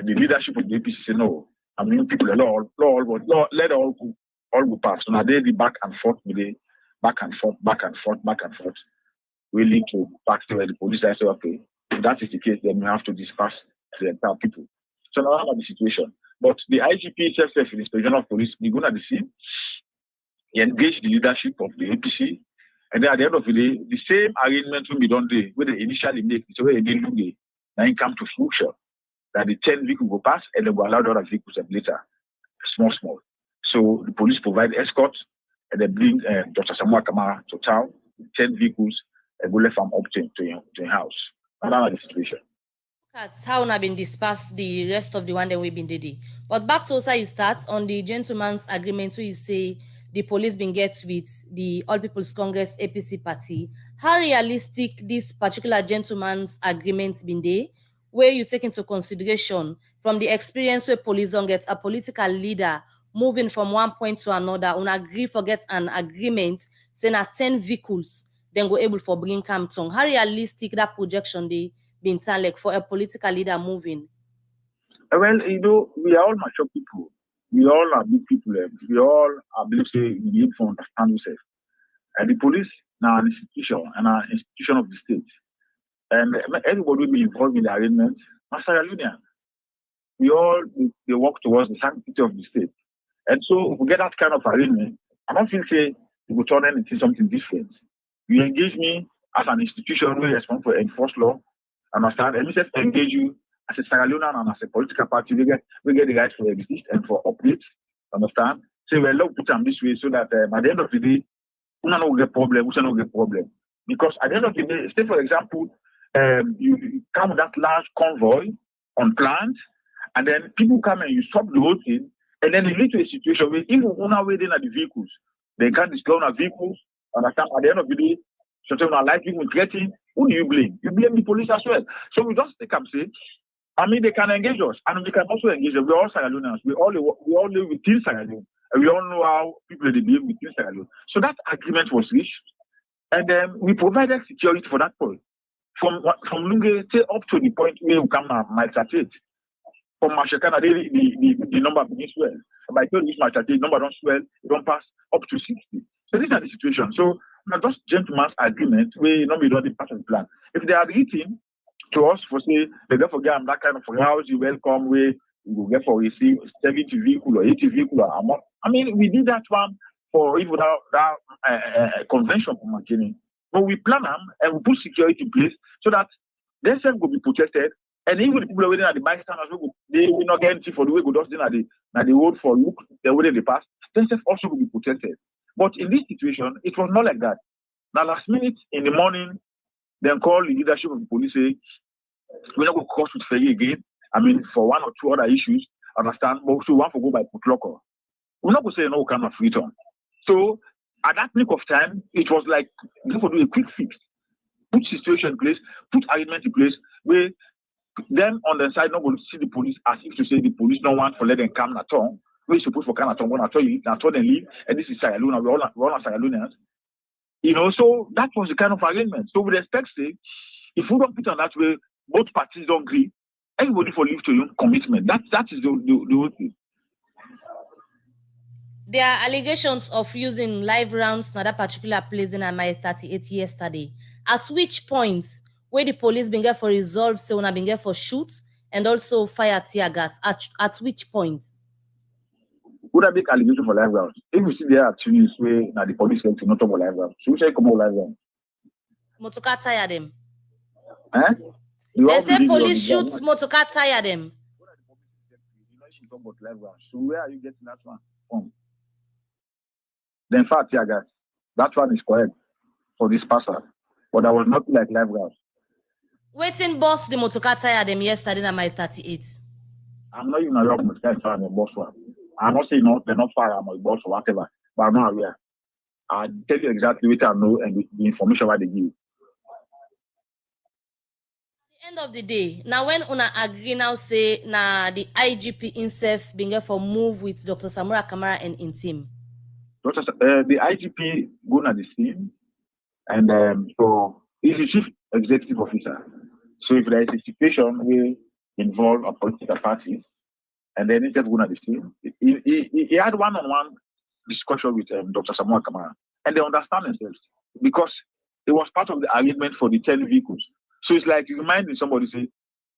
leadership of the APC say no. I mean, people let all go past. So now they back and forth with the back and forth, will lead to back to where the police say, okay, if that is the case, then we have to disperse the entire people. So now that's the situation. But the IGP itself, the Inspection of Police, they go at the scene, he engaged the leadership of the APC, and then at the end of the day, the same arrangement will be done there, where they initially make, so where they do the, now come to fruition, that the 10 vehicles go past, and they will allow the other vehicles later, small. So the police provide escorts, and they bring Dr. Samura KAMARA to town, 10 vehicles, and go left from up to your house. And that's the situation. That's how now been dispersed the rest of the one that we've been did. But back to also you start on the gentleman's agreement where you say the police been get with the All People's Congress APC party. How realistic this particular gentleman's agreement been there, where you take into consideration from the experience where police don't get a political leader moving from one point to another, on agree forget an agreement, saying at 10 vehicles, then go able for bring Komon-Tok. How realistic that projection they been like for a political leader moving? Well, you know, we are all mature people. We all are big people. We all are believe say we need to understand ourselves. And the police now an institution and an institution of the state. And everybody will be involved in the arrangement. Master Union. We all they work towards the sanctity of the state. And so if we get that kind of arrangement, I don't feel say we will turn into something different. You engage me as an institution where you respond for enforced law, understand, and we just engage you as a Sierra Leonean and as a political party, we get the right for exist and for updates, understand? So we love put them this way so that at the end of the day, we don't get problem, Because at the end of the day, say for example, you come with that large convoy unplanned, and then people come and you stop the whole thing, and then it leads to a situation where even on our way in at the vehicles, they can't disclose our vehicles, understand? At the end of the day, so when our life people threatening, who do you blame? You blame the police as well. So we just take and say, I mean, they can engage us, and we can also engage them. We're all Sierra Leoneans. We all live within Sierra Leone, and we all know how people they behave within Sierra Leone. So that agreement was reached, and then we provided security for that point. From Lunge up to the point where we come might saturate. From Mashekana, the number begins swell. By the time this might saturate, number don't swell, it don't pass up to 60. So these are the situation. So now just gentleman's agreement where we don't be part of the plan. If they are eating to us for say they don't forget that kind of house you welcome where you will get for receive 70 vehicle or 80 vehicle or amount. I mean, we did that one for even that convention for maintaining. But we plan them and we put security in place so that they self will be protected. And even the people waiting at the bystanders, they will not get anything for the way go just at the road for look the way they pass. They self also will be protected. But in this situation, it was not like that. Now last minute in the morning, then call the leadership of the police say, we're not going to cross with ferry again. I mean, for one or two other issues, understand, but we want to go by Putlocker. We're not going to say no kind of return. So at that nick of time, it was like, we have to do a quick fix. Put situation in place, put arrangement in place, where them on the side not going to see the police as if to say the police don't want to let them come at all. We're supposed to come at all, at all them leave, and this is Sierra Leone, we're all Sierra Leoneans. You know, so that was the kind of arrangement. So with respect, say, if we don't put on that way, both parties don't agree, everybody for live to your commitment. That is the whole thing. There are allegations of using live rounds in that particular place in my 38 yesterday. At which point, where the police been get for resolve, so when I been get for shoot and also fire tear gas. At which point? Would I make allegation for live rounds? If you see there are news where now the police can not talk about live rounds, so we say come on live rounds. Motoka tire them. Eh? They say police shoot motoka tire them. Talk about live rounds. So where are you getting that one from? Then fact, yeah, guys, that one is correct for this passer, but that was not like live rounds. Waiting boss the motoka tire them yesterday na my 38. I'm not even aware of motoka tire the boss one. I'm not saying no, they're not fire or boss or whatever, but I'm not aware. I'll tell you exactly what I know and the information what they give. At the end of the day, now when una agree now say na the IGP himself being for move with Dr. Samura KAMARA and in team. The IGP go to the scene And so he's the chief executive officer. So if there is a situation where involve a political party, and then he just going to the scene, he had one-on-one discussion with Dr. Samura Kamara, and they understand themselves because it was part of the agreement for the 10 vehicles. So it's like reminding somebody, say,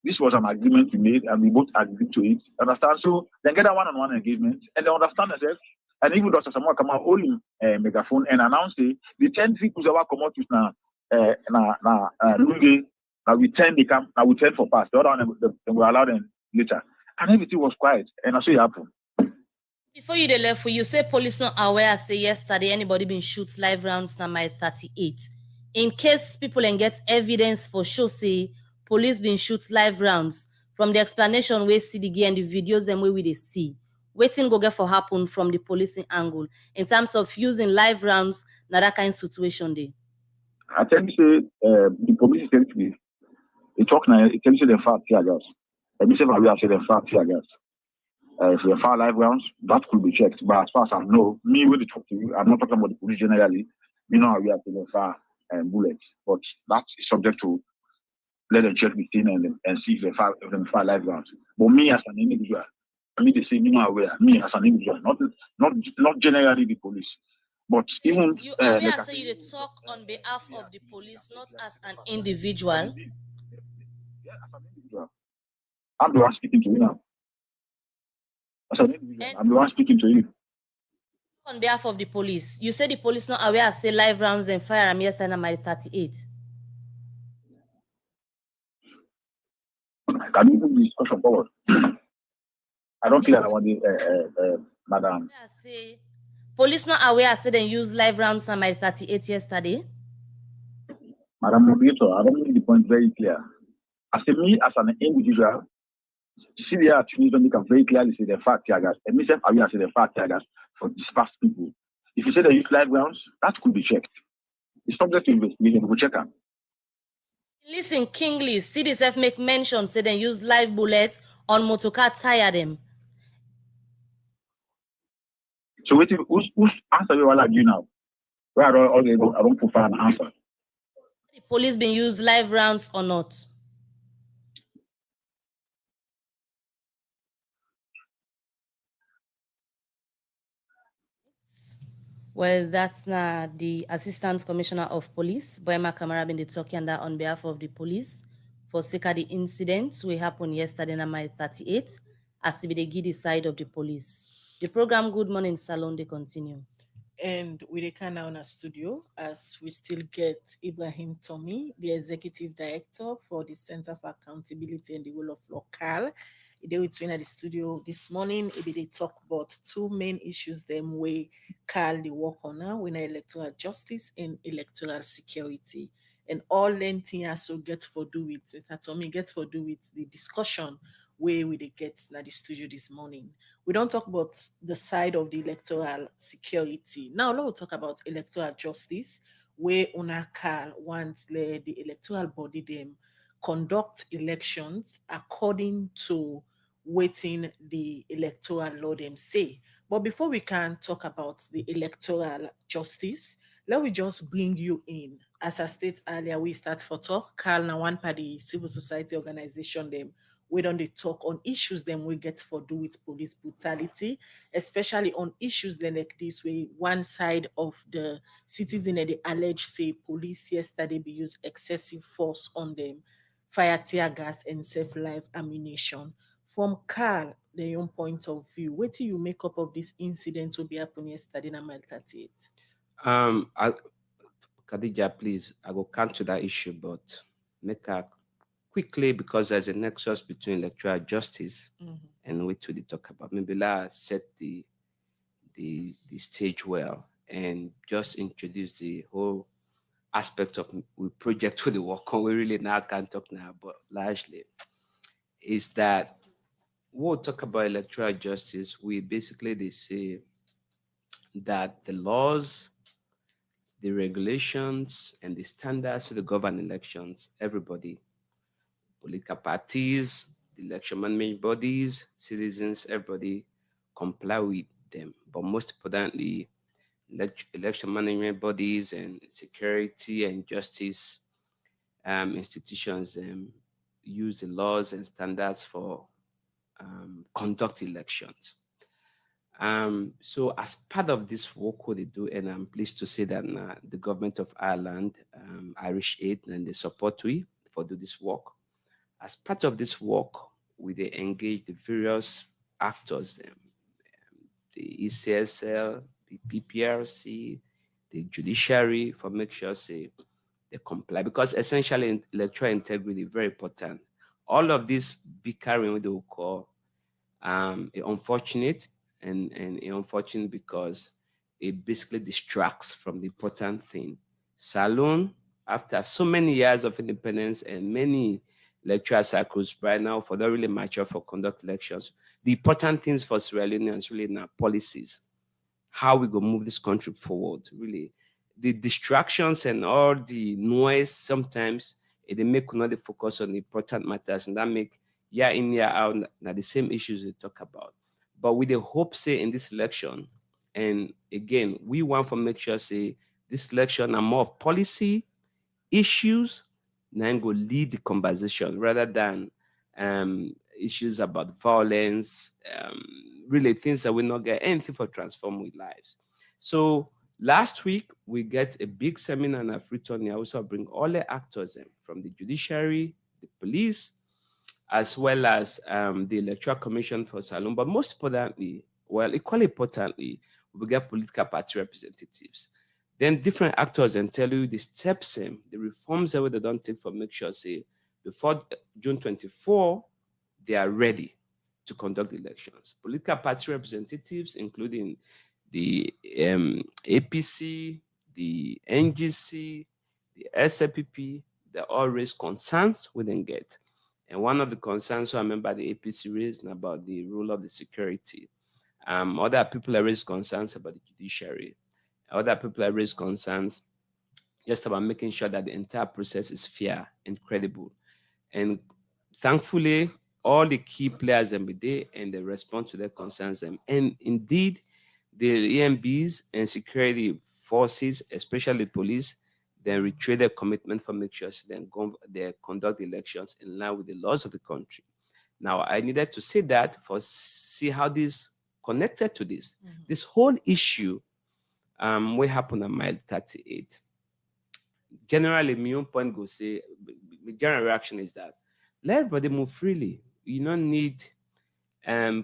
this was an agreement we made and we both agreed to it. Understand? So they get a one-on-one engagement and they understand themselves. And even Dr. Samura Kamara hold him megaphone and announce the 10 vehicles that were come out with now, now we 10 they come, now we 10 for pass. The other one they will allow them later. And everything was quiet. And I saw it happen. Before you dey left, you say police not aware. Say yesterday anybody been shoot live rounds na my 38. In case people and get evidence for sure, say police been shoot live rounds. From the explanation we see the and the videos and way we they see, waiting go get for happen from the policing angle in terms of using live rounds. Na that kind of situation dey. I tell you say the police tell me they talk now. It tell you say they fire tear gas. Let me say we have said they fire tear gas. If they fire live rounds, that could be checked. But as far as I know, me when they talk to you, I'm not talking about the police generally. You know how we have to fire bullets, but that is subject to let them check the thing and see if they fire live rounds. But me as an individual, I mean they say me not aware. Me as an individual, not generally the police, but even You aware say you dey talk on behalf of the police, not as an individual. Yeah, as an individual. I'm the one speaking to you now. As an individual, I'm the one speaking to you. On behalf of the police, you say the police not aware. Say live rounds and firearm yesterday na my 38. Can you move the discussion forward? I don't care about the madam. Say police not aware. Say they use live rounds na my 38 yesterday. Madam Moderator, I don't make the point very clear. As me as an individual, see the attorneys when they can very clearly say they're fat tear gas. And myself aware say they're fat tear gas for dispersed people. If you say they use live rounds, that could be checked. It's subject to investigation. We'll check them. Listen, Kingly, CDSF make mention say they use live bullets on motorcar tire them. So wait, who's answer you all you now? Where I don't prefer an answer. The police been use live rounds or not? Well, that's not the Assistant Commissioner of Police, Boema KAMARA, been talking that on behalf of the police for sake of the incidents we happened yesterday on my 38, as to be the giddy side of the police. The program Good Morning Salon, they continue. And we can now in our studio as we still get Ibrahim Tommy, the Executive Director for the Center for Accountability and the Rule of Law, CAL. They with me at the studio this morning. They talk about two main issues them where CAL they work on now, when electoral justice and electoral security. And all lengthy also get for do with Mr. Tommy get for do with the discussion where we they get at the studio this morning. We don't talk about the side of the electoral security. Now let's talk about electoral justice, where UNACAL wants the electoral body them conduct elections according to waiting the electoral law them say. But before we can talk about the electoral justice, let me just bring you in. As I stated earlier, we start for talk. Carl na one party civil society organization them. We don't they talk on issues them we get for do with police brutality, especially on issues then like this way. One side of the citizen that they allege say police yesterday be used excessive force on them, fire tear gas and self-life ammunition. From Carl, the own point of view, what do you make up of this incident will be happening yesterday in mile 38? Khadija, please, I will come to that issue, but make her quickly because there's a nexus between electoral justice and what we talk about. Maybe let's set the stage well and just introduce the whole aspect of we project to the work on. We really now can't talk now, but largely is that we'll talk about electoral justice. We basically they say that the laws, the regulations, and the standards to govern elections, everybody, political parties, the election management bodies, citizens, everybody comply with them. But most importantly, election management bodies and security and justice institutions use the laws and standards for conduct elections. So as part of this work what they do, and I'm pleased to say that the government of Ireland, Irish Aid, and they support we for do this work. As part of this work, we they engage the various actors, the ECSL, the PPRC, the judiciary, for make sure say they comply, because essentially electoral integrity is very important. All of this bickering what they will call unfortunate and unfortunate because it basically distracts from the important thing. SALONE, after so many years of independence and many electoral cycles right now, for not really mature for conduct elections, the important things for Sierra Leoneans really now policies, how we go move this country forward. Really, the distractions and all the noise sometimes they make not focus on the important matters, and that make year in year out now the same issues we talk about. But with the hope say in this election, and again we want to make sure say this election are more of policy issues, then go lead the conversation rather than issues about violence, really things that will not get anything for transform with lives. So last week we get a big seminar in Afritonia. Also bring all the actors from the judiciary, the police, as well as the Electoral Commission for SALONE. But most importantly, well, equally importantly, we get political party representatives. Then different actors and tell you the steps and the reforms that they don't take for make sure say before June 24, they are ready to conduct elections. Political party representatives, including the APC, the NGC, the SLPP, they all raise concerns we didn't get. And one of the concerns I remember the APC raised about the role of the security. Other people have raised concerns about the judiciary. Other people have raised concerns just about making sure that the entire process is fair and credible. And thankfully, all the key players every day and they respond to their concerns. And indeed, the EMBs and security forces, especially police, then retrace their commitment for make sure they conduct elections in line with the laws of the country. Now, I needed to say that for see how this connected to this. Mm-hmm. This whole issue what happened at mile 38. Generally, my own point go say, the general reaction is that let everybody move freely. You don't need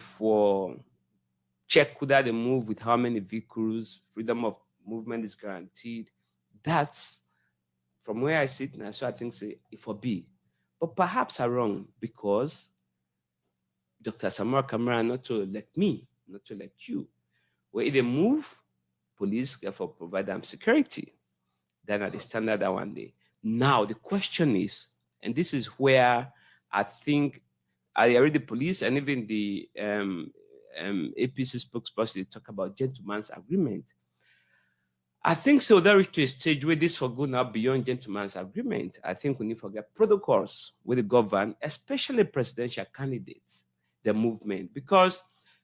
for check whether they move with how many vehicles, freedom of movement is guaranteed. That's from where I sit now, so I think say it for be. But perhaps I'm wrong because Dr. Samura KAMARA not to elect me, not to elect you. Where they move, police therefore provide them security. Then at the standard that one day. Now the question is, and this is where I think I already police and even the APC spokesperson they talk about gentleman's agreement. I think so that reach to a stage where this for go now beyond gentleman's agreement. I think we need to forget protocols with the govern, especially presidential candidates, the movement, because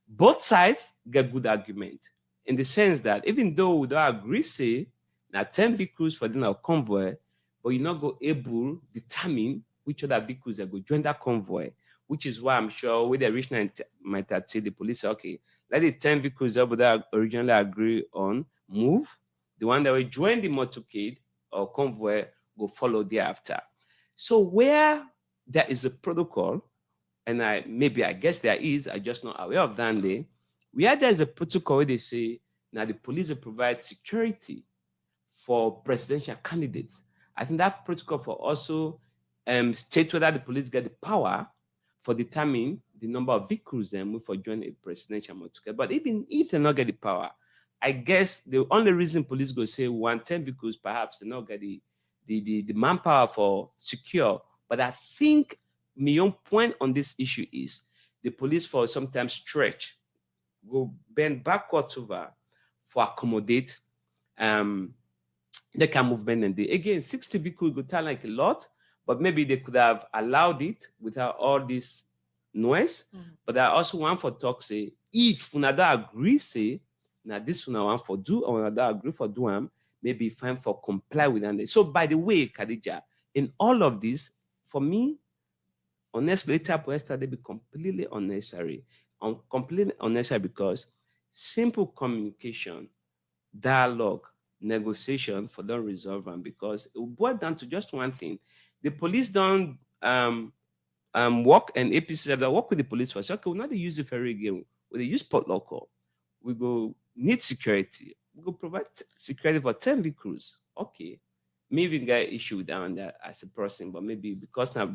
both sides get good argument in the sense that even though we don't agree, say, now 10 vehicles for the convoy, but you're not go able to determine which other vehicles that go join that convoy, which is why I'm sure with the original might have said the police, okay, let the 10 vehicles that originally agree on move. The one that will join the motorcade or convoy will follow thereafter. So where there is a protocol, and I guess there is, I just not aware of that day, where there's a protocol where they say, now the police will provide security for presidential candidates. I think that protocol for also state whether the police get the power for determining the number of vehicles they move for joining a presidential motorcade. But even if they not get the power, I guess the only reason police go say 110 vehicles, perhaps they not get the manpower for secure. But I think my own point on this issue is the police for sometimes stretch, go bend backwards over for accommodate the car movement. And again, 60 vehicles would sound like a lot, but maybe they could have allowed it without all this noise. Mm-hmm. But I also want for talk say, if Funada agree, say, now this one I want for do, or another agree for do, maybe fine for comply with that. So by the way, Khadija, in all of this, for me, honestly, later yesterday be completely unnecessary. Completely unnecessary because simple communication, dialogue, negotiation for them resolve them, because it will boil down to just one thing. The police don't work, and APC said that work with the police for, okay, we're not use the ferry again, we use port local, we go need security, we go provide security for 10 vehicles. Okay, maybe get issue with that one there as a person, but maybe because now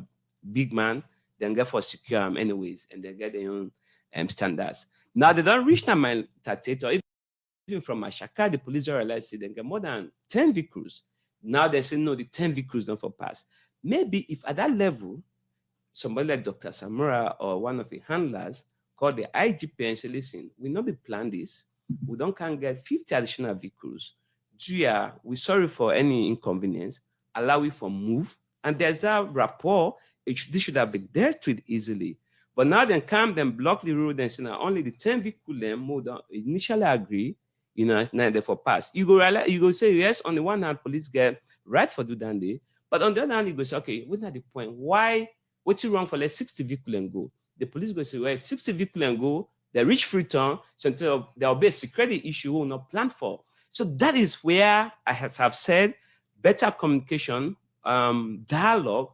big man, then get for secure anyways, and they get their own standards. Now they don't reach that mile 38, or even from Ashaka, the police don't realize they get more than 10 vehicles. Now they say no, the 10 vehicles don't for pass. Maybe if at that level, somebody like Dr. Samura or one of the handlers call the IGP and say, listen, we not be plan this. We don't can get 50 additional vehicles. We're sorry for any inconvenience. Allow it for move. And there's a rapport. This should have been dealt with easily. But now they come, then block the road and say, now only the 10 vehicles then move down. Initially agree, now therefore pass. You go say, yes, on the one hand, police get right for do that day. But on the other hand, you go say, okay, what's not the point? What's wrong for let 60 vehicles and go? The police go say, well, if 60 vehicles and go, they reach Freetown, so there will be a security issue we will not plan for. So that is where I have said better communication, dialogue,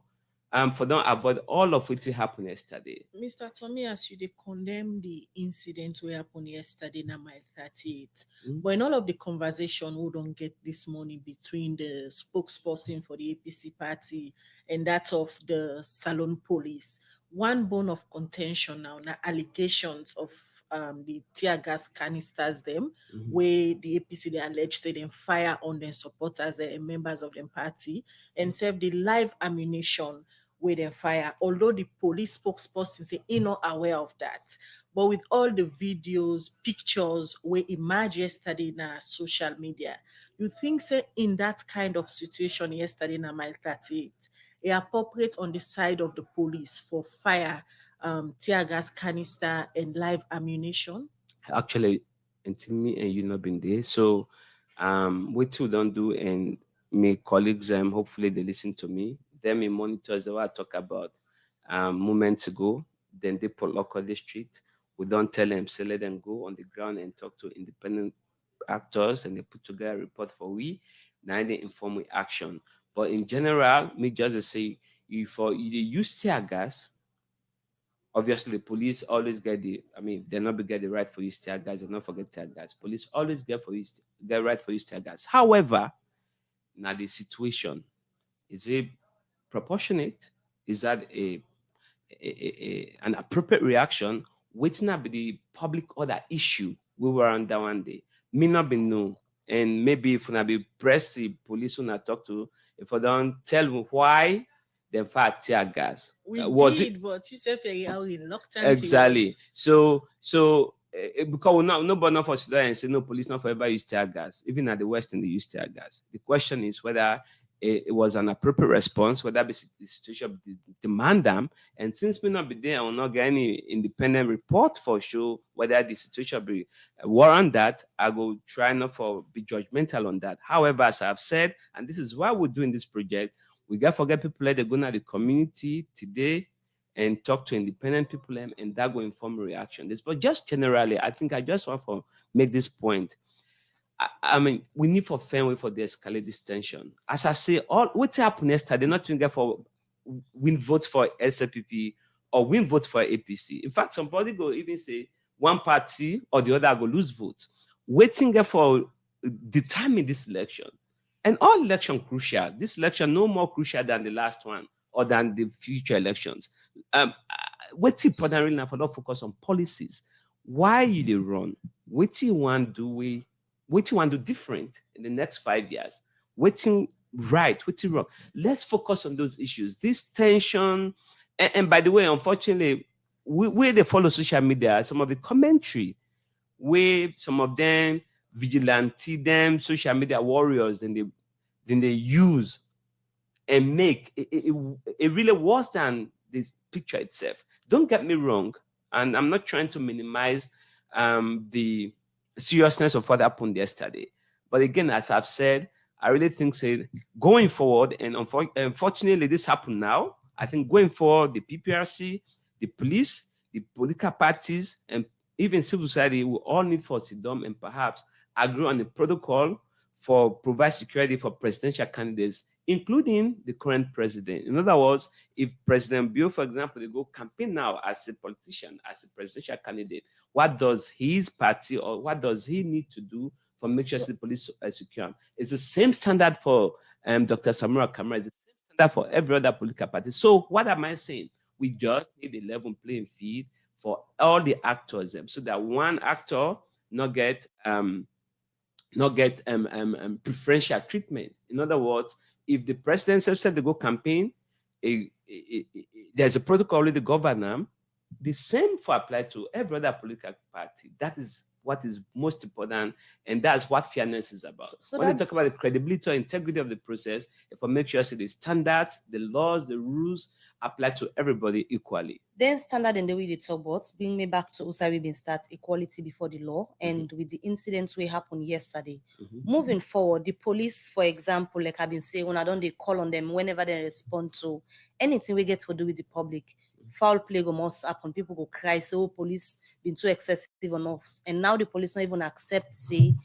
for them avoid all of what happened yesterday. Mr. Tommy, as you they condemn the incident where happened yesterday na mile 38, but in all of the conversation we don't get this morning between the spokesperson for the APC party and that of the Salone police, one bone of contention now allegations of the tear gas canisters them, where the APC they allege say them fire on their supporters and members of the party, and serve the live ammunition with them fire, although the police spokesperson say he not aware of that. But with all the videos, pictures we emerged yesterday in our social media, you think say in that kind of situation yesterday in mile 38, it appropriate on the side of the police for fire, tear gas canister and live ammunition? Actually, until me and you not been there. So what too don't do, and my colleagues, hopefully they listen to me. Them in monitors what I talk about moments ago. Then they put local district. We don't tell them, say let them go on the ground and talk to independent actors, and they put together a report for we. Now they inform we action. But in general, me just say if you use tear gas, obviously the police always get they not get the right for use tear gas, and not forget tear gas. Police always get right for use tear gas. However, now the situation, is it proportionate? Is that an appropriate reaction? Waiting up the public order issue we were on that one day may not be known. And maybe if I be press the police when I talk to, if I don't tell me why they fire tear gas. We was did, it but you said how reluctant exactly? So because we not nobody not for sit down and say no, police not forever use tear gas. Even at the Western they use tear gas. The question is whether it was an appropriate response, whether the situation demand them. And since we not be there, I will not get any independent report for sure whether the situation be warrant that. I will try not for be judgmental on that. However, as I've said, and this is why we're doing this project, we got forget people let they go to the community today and talk to independent people, and that will inform reaction. But just generally, I think I just want to make this point. I mean, we need for fair way for the escalate this tension. As I say, all what's happened yesterday, they're not doing for win votes for SLPP or win votes for APC. In fact, somebody go even say one party or the other go lose votes. Waiting for determine this election. And all election crucial. This election no more crucial than the last one or than the future elections. What's important really now for not focus on policies? Why you they run? What you want do we? What you want to do different in the next 5 years? Waiting right, waiting wrong. Let's focus on those issues. This tension, and by the way, unfortunately, we they follow social media, some of the commentary, where some of them vigilante, them social media warriors, then they use and make it really worse than this picture itself. Don't get me wrong, and I'm not trying to minimize the seriousness of what happened yesterday. But again, as I've said, I really think say going forward, and unfortunately this happened now. I think going forward, the PPRC, the police, the political parties, and even civil society will all need for sit down and perhaps agree on a protocol for provide security for presidential candidates, including the current president. In other words, if President Bill, for example, they go campaign now as a politician, as a presidential candidate, what does his party or what does he need to do for make sure the police secure? It's the same standard for Dr. Samura KAMARA. It's the same standard for every other political party. So what am I saying? We just need a level playing field for all the actors, so that one actor not get preferential treatment. In other words, if the president said to go campaign, there's a protocol already govern them. The same for apply to every other political party. That is what is most important, and that's what fairness is about. So when you talk about the credibility or integrity of the process, if I make sure the standards, the laws, the rules apply to everybody equally. Then standard in the way they talk about, bring me back to Usari bin start equality before the law, and with the incidents we happened yesterday. Moving forward, the police, for example, like I've been saying, when I don't they call on them whenever they respond to anything we get to do with the public. Foul play go must happen. People go cry, say, oh, police been too excessive on us. And now the police not even accept, say,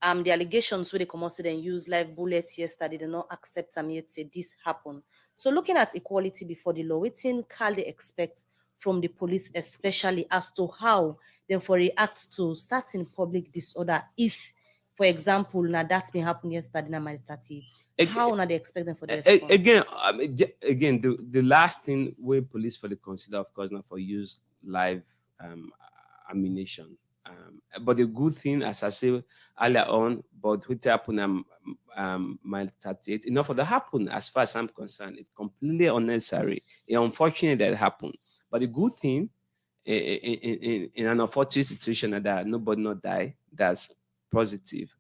the allegations where they come out and use live bullets yesterday, they not accept them yet, say this happened. So looking at equality before the law, what thing can they expect from the police, especially as to how they for react to starting public disorder if, for example, now that's been happened yesterday na my 38. How now they expect them for this? Again, the last thing we police for the consider, of course, not for use live ammunition. But the good thing, as I say earlier on, but what happened my 38, enough for that happen as far as I'm concerned. It's completely unnecessary. It's unfortunate that it happened. But the good thing in an unfortunate situation that nobody not die, that's positive.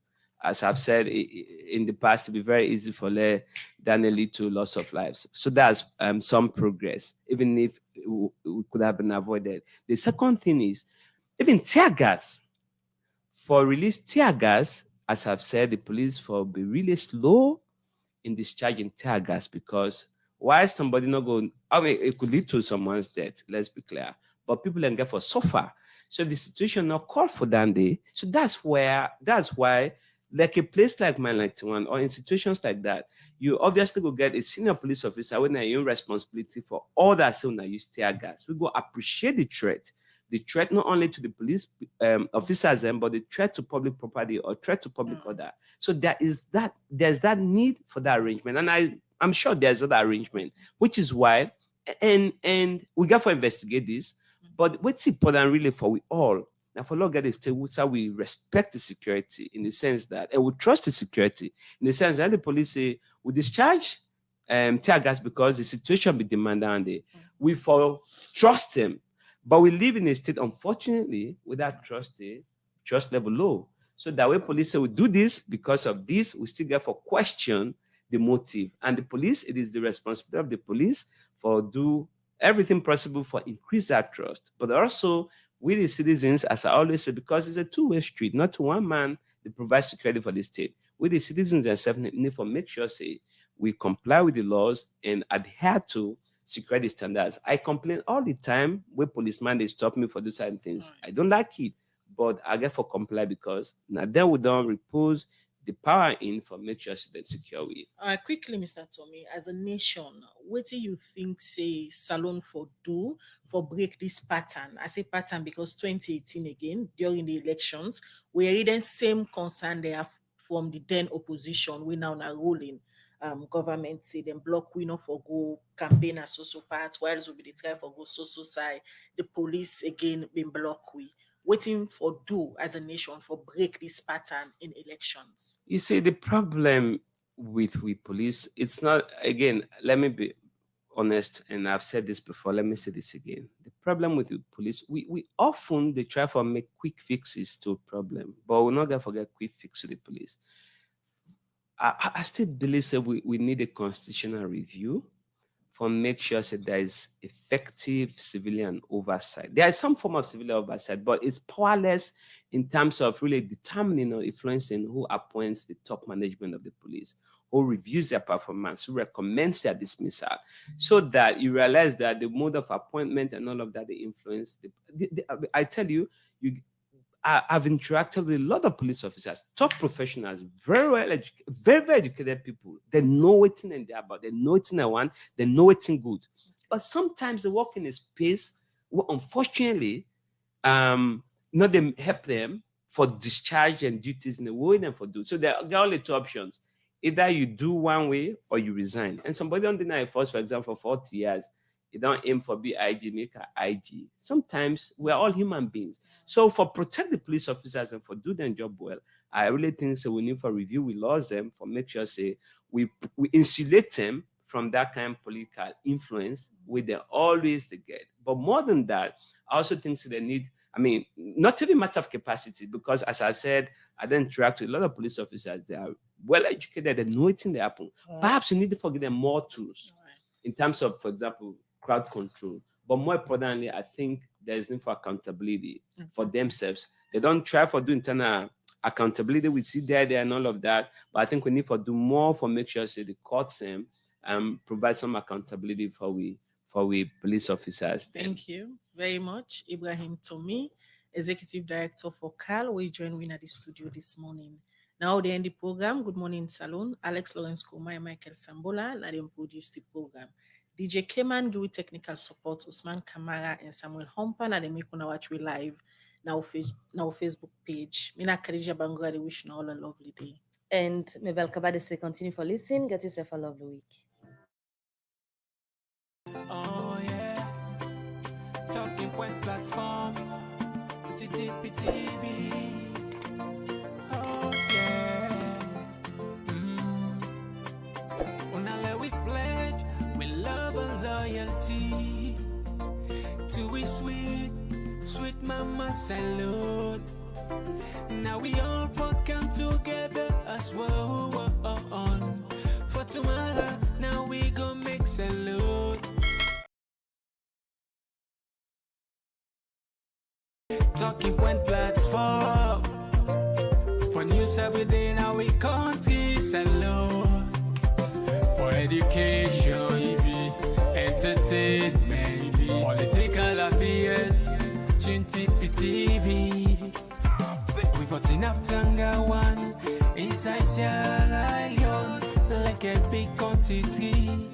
As I've said in the past, it'd be very easy for that lead to loss of lives. So that's some progress, even if we could have been avoided. The second thing is, even tear gas. For release tear gas, as I've said, the police will be really slow in discharging tear gas, because why somebody not going, I mean, it could lead to someone's death, let's be clear, but people don't get for suffer. So the situation not called for that day. So that's why, like a place like Mile 91 or in situations like that, you obviously will get a senior police officer when they're in responsibility for all that soon that use tear gas. We go appreciate the threat. The threat not only to the police officers, but the threat to public property or threat to public order. So there's that need for that arrangement. And I'm sure there's other arrangement, which is why, and we got to investigate this, but what's important really for we all, now for long get is how we respect the security in the sense that, and we trust the security in the sense that the police say we discharge tear gas because the situation be demanded and we for trust them. But we live in a state, unfortunately, without trust level low. So that way police say we do this because of this, we still get for question the motive. And the police, it is the responsibility of the police for do everything possible for increase that trust. But also, we the citizens, as I always say, because it's a two-way street, not to one man, they provide security for the state. We the citizens themselves need for make sure, say, we comply with the laws and adhere to security standards. I complain all the time when policemen they stop me for those certain things. I don't like it, but I get for comply because now then we don't repose the power in for make sure that secure we. Quickly, Mr. Tommy, as a nation, what do you think say Salone for do for break this pattern? I say pattern because 2018 again during the elections, we are in the same concern they have from the then opposition. We now are ruling. Government say them block we not for go campaign as so parts, whilst we be the try for go so side. The police again been block we. Waiting for do as a nation for break this pattern in elections. You see, the problem with police, it's not, again, let me be honest, and I've said this before, let me say this again. The problem with the police, we often they try to make quick fixes to a problem, but we're not gonna forget quick fix to the police. I still believe that we need a constitutional review for make sure that there is effective civilian oversight. There is some form of civilian oversight, but it's powerless in terms of really determining or influencing who appoints the top management of the police, who reviews their performance, who recommends their dismissal, so that you realize that the mode of appointment and all of that, they influence. I tell you, I've interacted with a lot of police officers, top professionals, very educated people. They know what's in there about, they know what's in one, they know what's in good. But sometimes they work in a space where, unfortunately, they help them for discharge and duties in the way them for do. So there are only two options. Either you do one way or you resign. And somebody don't deny force, for example, for 40 years, you don't aim for be IG, make a IG. Sometimes we're all human beings. So for protect the police officers and for do their job well, I really think so we need for review, we laws them for make sure say we insulate them from that kind of political influence where they always get. But more than that, I also think so they need, not even matter of capacity, because as I've said, I don't interact with a lot of police officers. They are well educated, they know it's in the happen. Perhaps you need to give them more tools in terms of, for example, crowd control. But more importantly, I think there is need for accountability for themselves. They don't try for doing internal accountability. We see there and all of that. But I think we need for do more for make sure say the courts provide some accountability for we police officers. Thank you very much, Ibrahim Tomi, Executive Director for CAL. We join me at the studio this morning. Now they end the program. Good morning, Salone. Alex Lawrence Koma and Michael Sambola, and they produce the program. DJ Keman give technical support, Usman Kamara and Samuel Hompan, and they make on watch we live now Facebook page. Mina Khadija Bangura, they wish you all a lovely day. And Mabel Kabade say continue for listening. Get yourself a lovely week. Oh yeah, Talking Point platform, TTPTV. Oh yeah, Unale we pledge, we love and loyalty to we sweet mama salute. Now we all come together as well for tomorrow. Now we go make salute. Talking Point platform for news every day. Now we country salute for education, entertainment, political affairs. TV. We got enough Tanga one inside Sierra Leone, like a big quantity.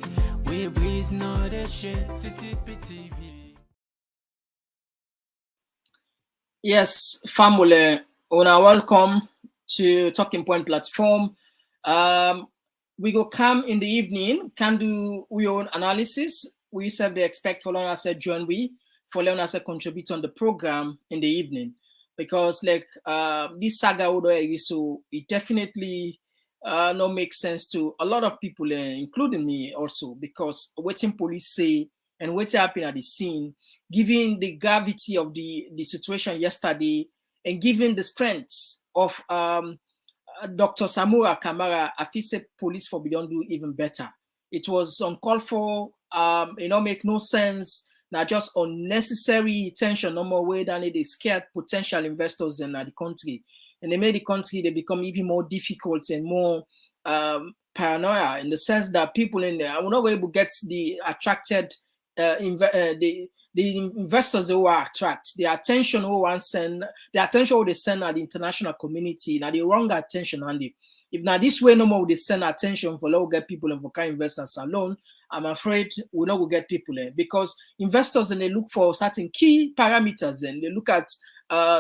We breeze not a shit. TV. Yes, family, una welcome to Talking Point platform. We go come in the evening, can do we own analysis. We serve the expect for long as a join we. For letting us contribute on the program in the evening, because like this saga so it definitely no make sense to a lot of people, including me also, because waiting police say and what happened at the scene, given the gravity of the situation yesterday and given the strength of Dr. Samura KAMARA, I feel say police for we don't do even better. It was uncalled for, make no sense. Now, just unnecessary tension, no more way than they scared potential investors in the country. And they made the country, they become even more difficult and more paranoia, in the sense that people in there are not able to get the attracted, the investors who are attract, the attention who want send, the attention who they send at the international community, now the wrong attention, Andy. If now this way no more they send attention for low get people and for kind investors alone, I'm afraid we're not going to get people in, because investors and they look for certain key parameters and they look at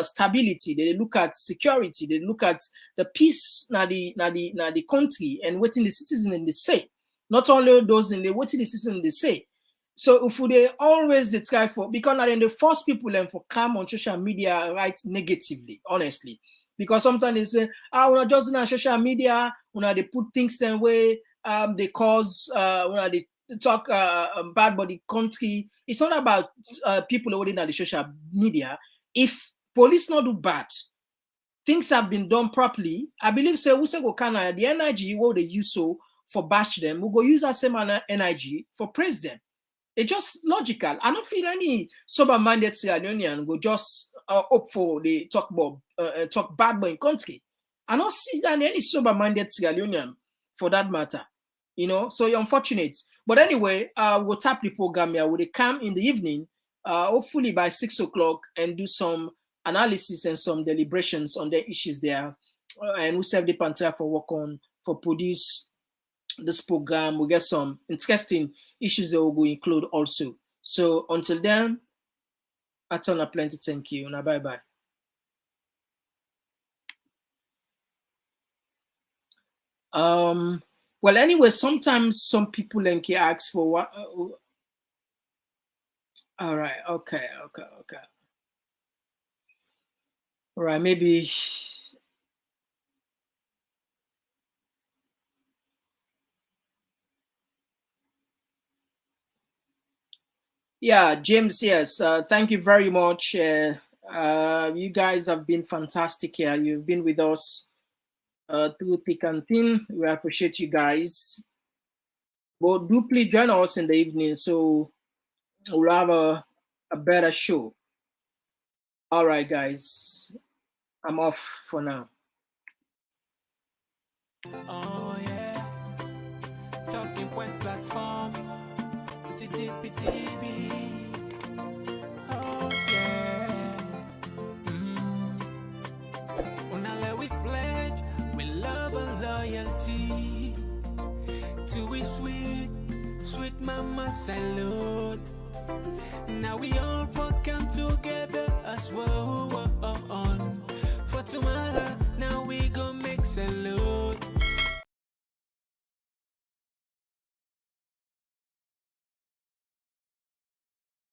stability, they look at security, they look at the peace na the country and what the citizen in the say. Not only those in the what the citizen in the say. So if they always they try for, because now then they force people and for come on social media right negatively, honestly. Because sometimes they say, we're not just on social media, they put things the way, they cause, they talk bad about the country. It's not about people holding on the social media. If police not do bad, things have been done properly. I believe say we say the energy what they use so for bash them, we go use that same energy for praise them. It's just logical. I don't feel any sober-minded Sierra Leonean go just up for the talk bad boy in country. I don't see that any sober-minded Sierra Leonean for that matter. You know, so you're unfortunate. But anyway, we'll tap the program here. We'll come in the evening, hopefully by 6 o'clock, and do some analysis and some deliberations on the issues there. And we serve the Panther for work on, for produce this program. We get some interesting issues that we'll include also. So until then, I turn up plenty. Thank you. Now, bye-bye. Well, anyway, sometimes some people can ask for what. All right. Okay. All right. Maybe. Yeah, James. Yes. Thank you very much. You guys have been fantastic here. You've been with us through thick and thin. We appreciate you guys. But do please join us in the evening so we'll have a better show. All right, guys. I'm off for now. Oh yeah, Talking Point platform, TTP-TV. Oh yeah, Unale we pledge, we love and loyalty to we sweet mama salute. Now we all come together as one for tomorrow. Now we go make salute.